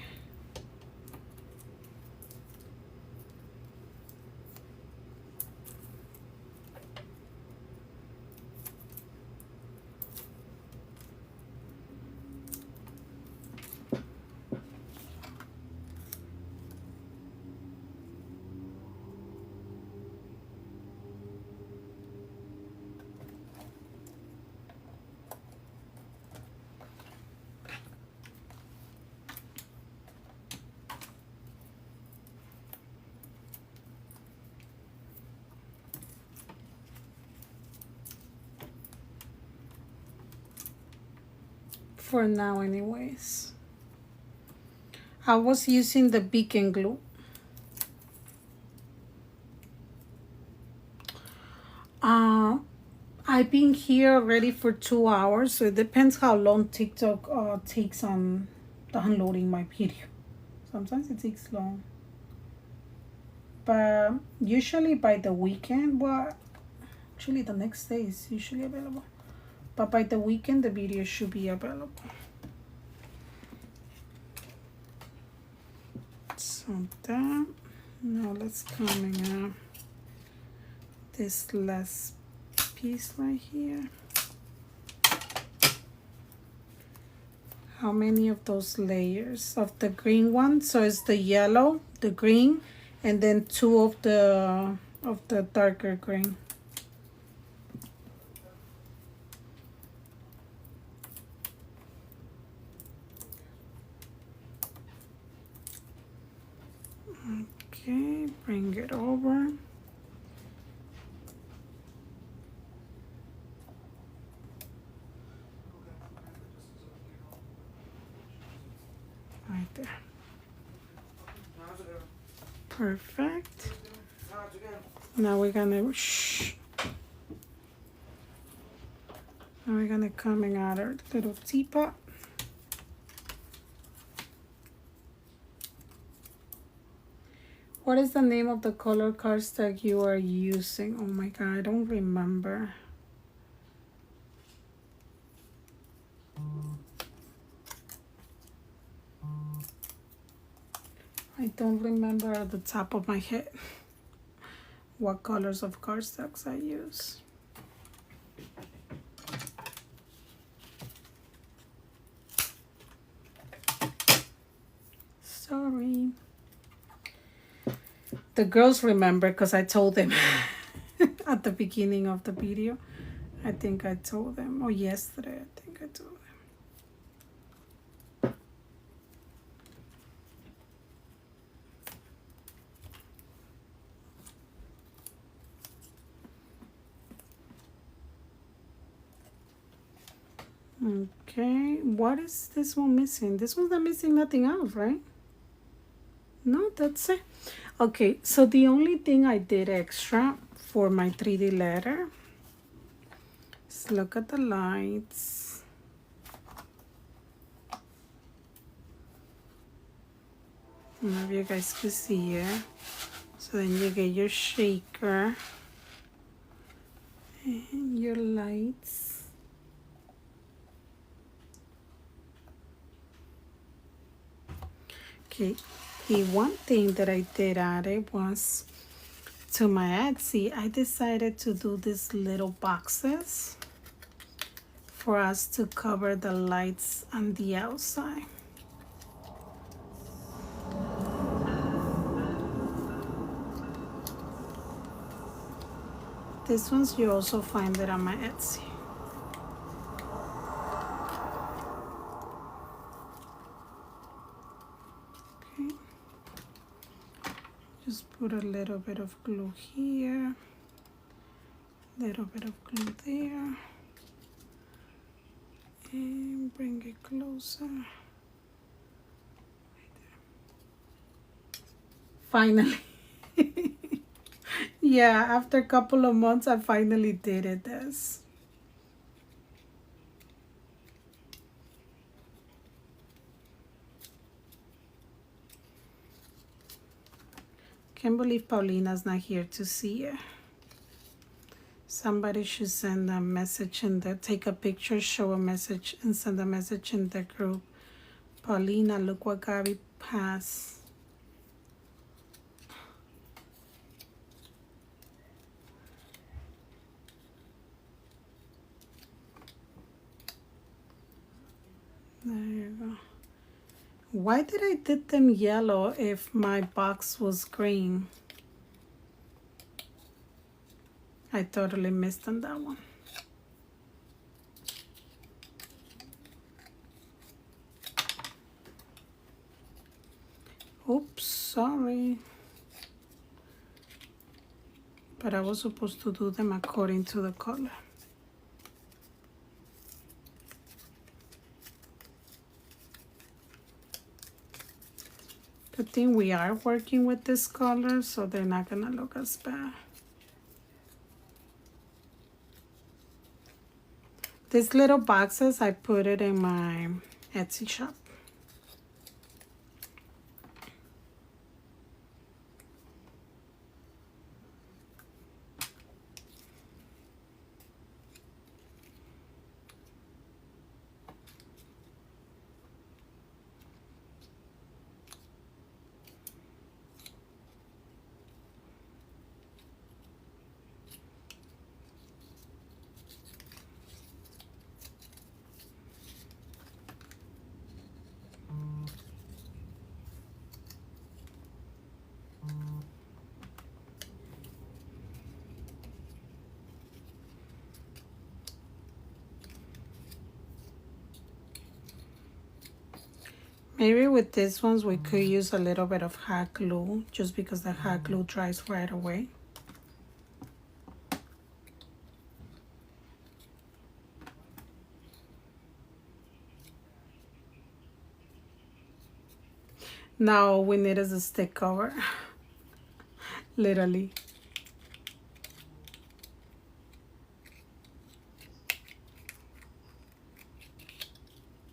For now anyways. I was using the beacon glue. I've been here already for 2 hours, so it depends how long TikTok takes on downloading my video. Sometimes it takes long. But usually by the weekend, well, actually the next day is usually available. But by the weekend, the video should be available. So that, now let's come in this last piece right here. How many of those layers of the green one? So it's the yellow, the green, and then 2 of the darker green. Okay, bring it over. Right there. Perfect. Now we're gonna Now we're gonna come in out our little teapot. What is the name of the color cardstock you are using? Oh my god, I don't remember. I don't remember at the top of my head what colors of cardstocks I use. Sorry. The girls remember because I told them at the beginning of the video. I think I told them, or yesterday, I think I told them. Okay, what is this one missing? This one's not missing nothing else, right? No, that's it. Okay, so the only thing I did extra for my 3D letter is look at the lights. Maybe you guys can see it. So then you get your shaker and your lights. Okay, the one thing that I did add it was to my Etsy, I decided to do these little boxes for us to cover the lights on the outside. These ones you also find it on my Etsy. Okay. Just put a little bit of glue here, little bit of glue there, and bring it closer. Right there. Finally. Yeah, after a couple of months, I finally did it. This. Can't believe Paulina's not here to see it. Somebody should send a message in the, take a picture, show a message, and send a message in the group. Paulina, look what Gabby has. There you go. Why did I did them yellow if my box was green? I totally missed on that one. Oops, sorry. But I was supposed to do them according to the color. Good thing we are working with this color, so they're not gonna look as bad. These little boxes, I put it in my Etsy shop. Maybe with these ones we could use a little bit of hot glue, just because the hot glue dries right away. Now we need is a stick cover. Literally.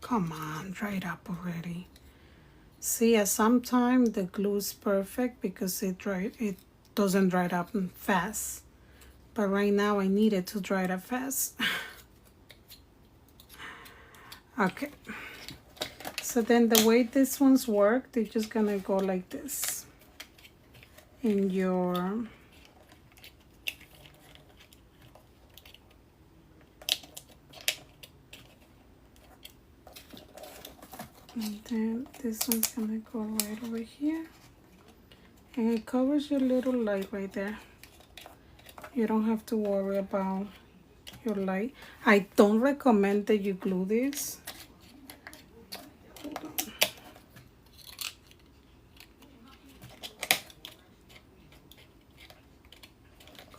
Come on, dry it up already. See, at some time the glue is perfect because it doesn't dry up fast. But right now I need it to dry it up fast. Okay. So then the way these ones work, they're just gonna go like this. In your and then this one's gonna go right over here, and it covers your little light right there. You don't have to worry about your light. I don't recommend that you glue this. Hold on.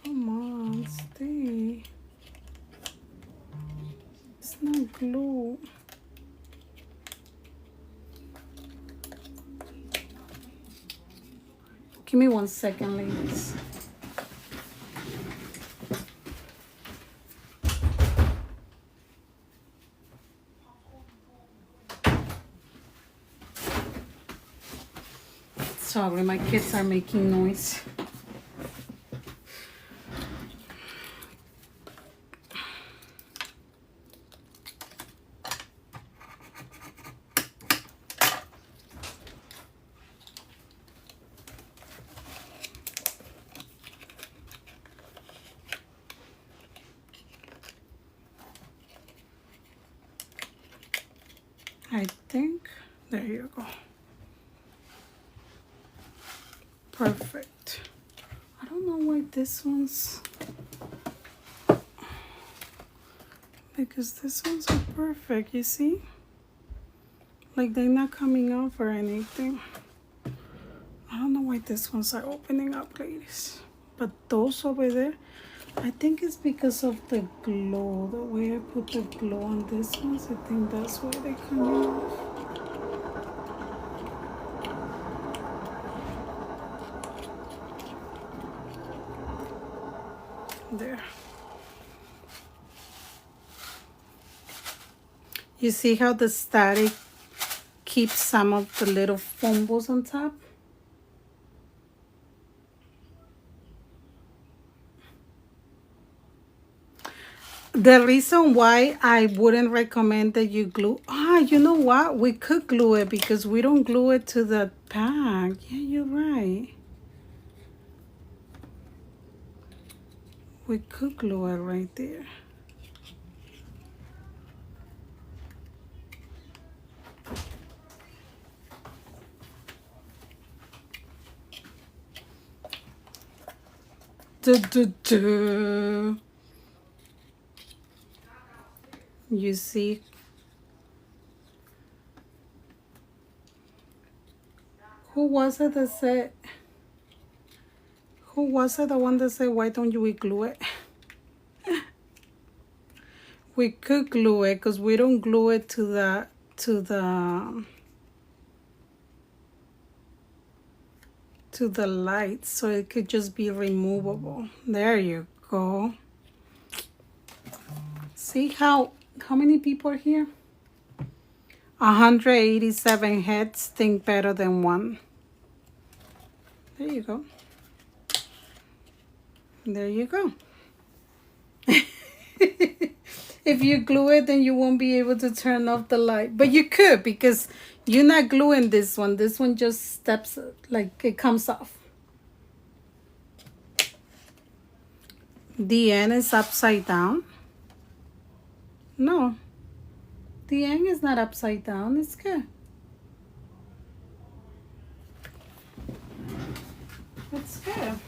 Come on, stay. It's not glue. Give me 1 second, ladies. Sorry, my kids are making noise. There you go. Perfect. I don't know why this one's, because this one's are perfect, you see? Like they're not coming off or anything. I don't know why these ones are opening up, ladies. But those over there, I think it's because of the glow. The way I put the glow on this ones, I think that's why they're coming off. There. You see how the static keeps some of the little foam balls on top? The reason why I wouldn't recommend that you glue, you know what? We could glue it because we don't glue it to the pack. Yeah, you're right. We could glue it right there. You see? Who was it that said, who was it the one that said, why don't you glue it? We could glue it because we don't glue it to the light, so it could just be removable. There you go. See how many people are here? 187 heads think better than one. There you go. There you go. If you glue it, then you won't be able to turn off the light. But you could, because you're not gluing this one. This one just steps, like it comes off. The end is upside down. No. The end is not upside down. It's good. It's good.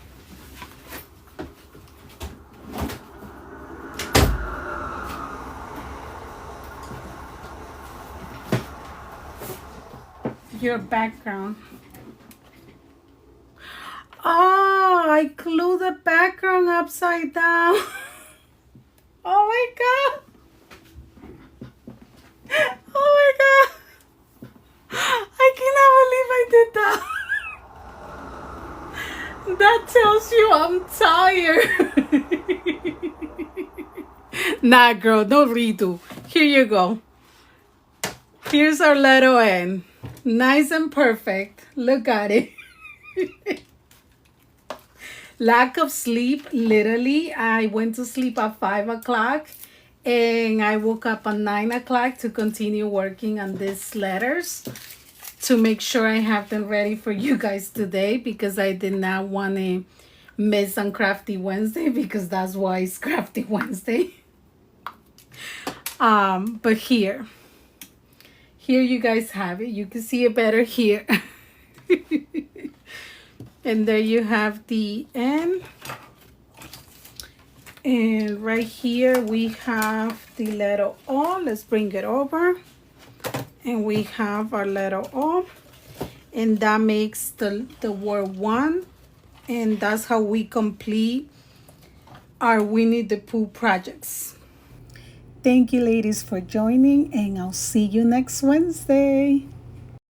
Your background. Oh, I glued the background upside down. Oh my God. Oh my God. I cannot believe I did that. That tells you I'm tired. Nah, girl, no redo. Here you go. Here's our letter N. Nice and perfect. Look at it. Lack of sleep. Literally, I went to sleep at 5 o'clock and I woke up at 9 o'clock to continue working on these letters to make sure I have them ready for you guys today, because I did not want to miss on Crafty Wednesday, because that's why it's Crafty Wednesday. But here you guys have it. You can see it better here. And there you have the end. And right here we have the letter O. Let's bring it over. And we have our letter O. And that makes the word one. And that's how we complete our Winnie the Pooh projects. Thank you, ladies, for joining, and I'll see you next Wednesday.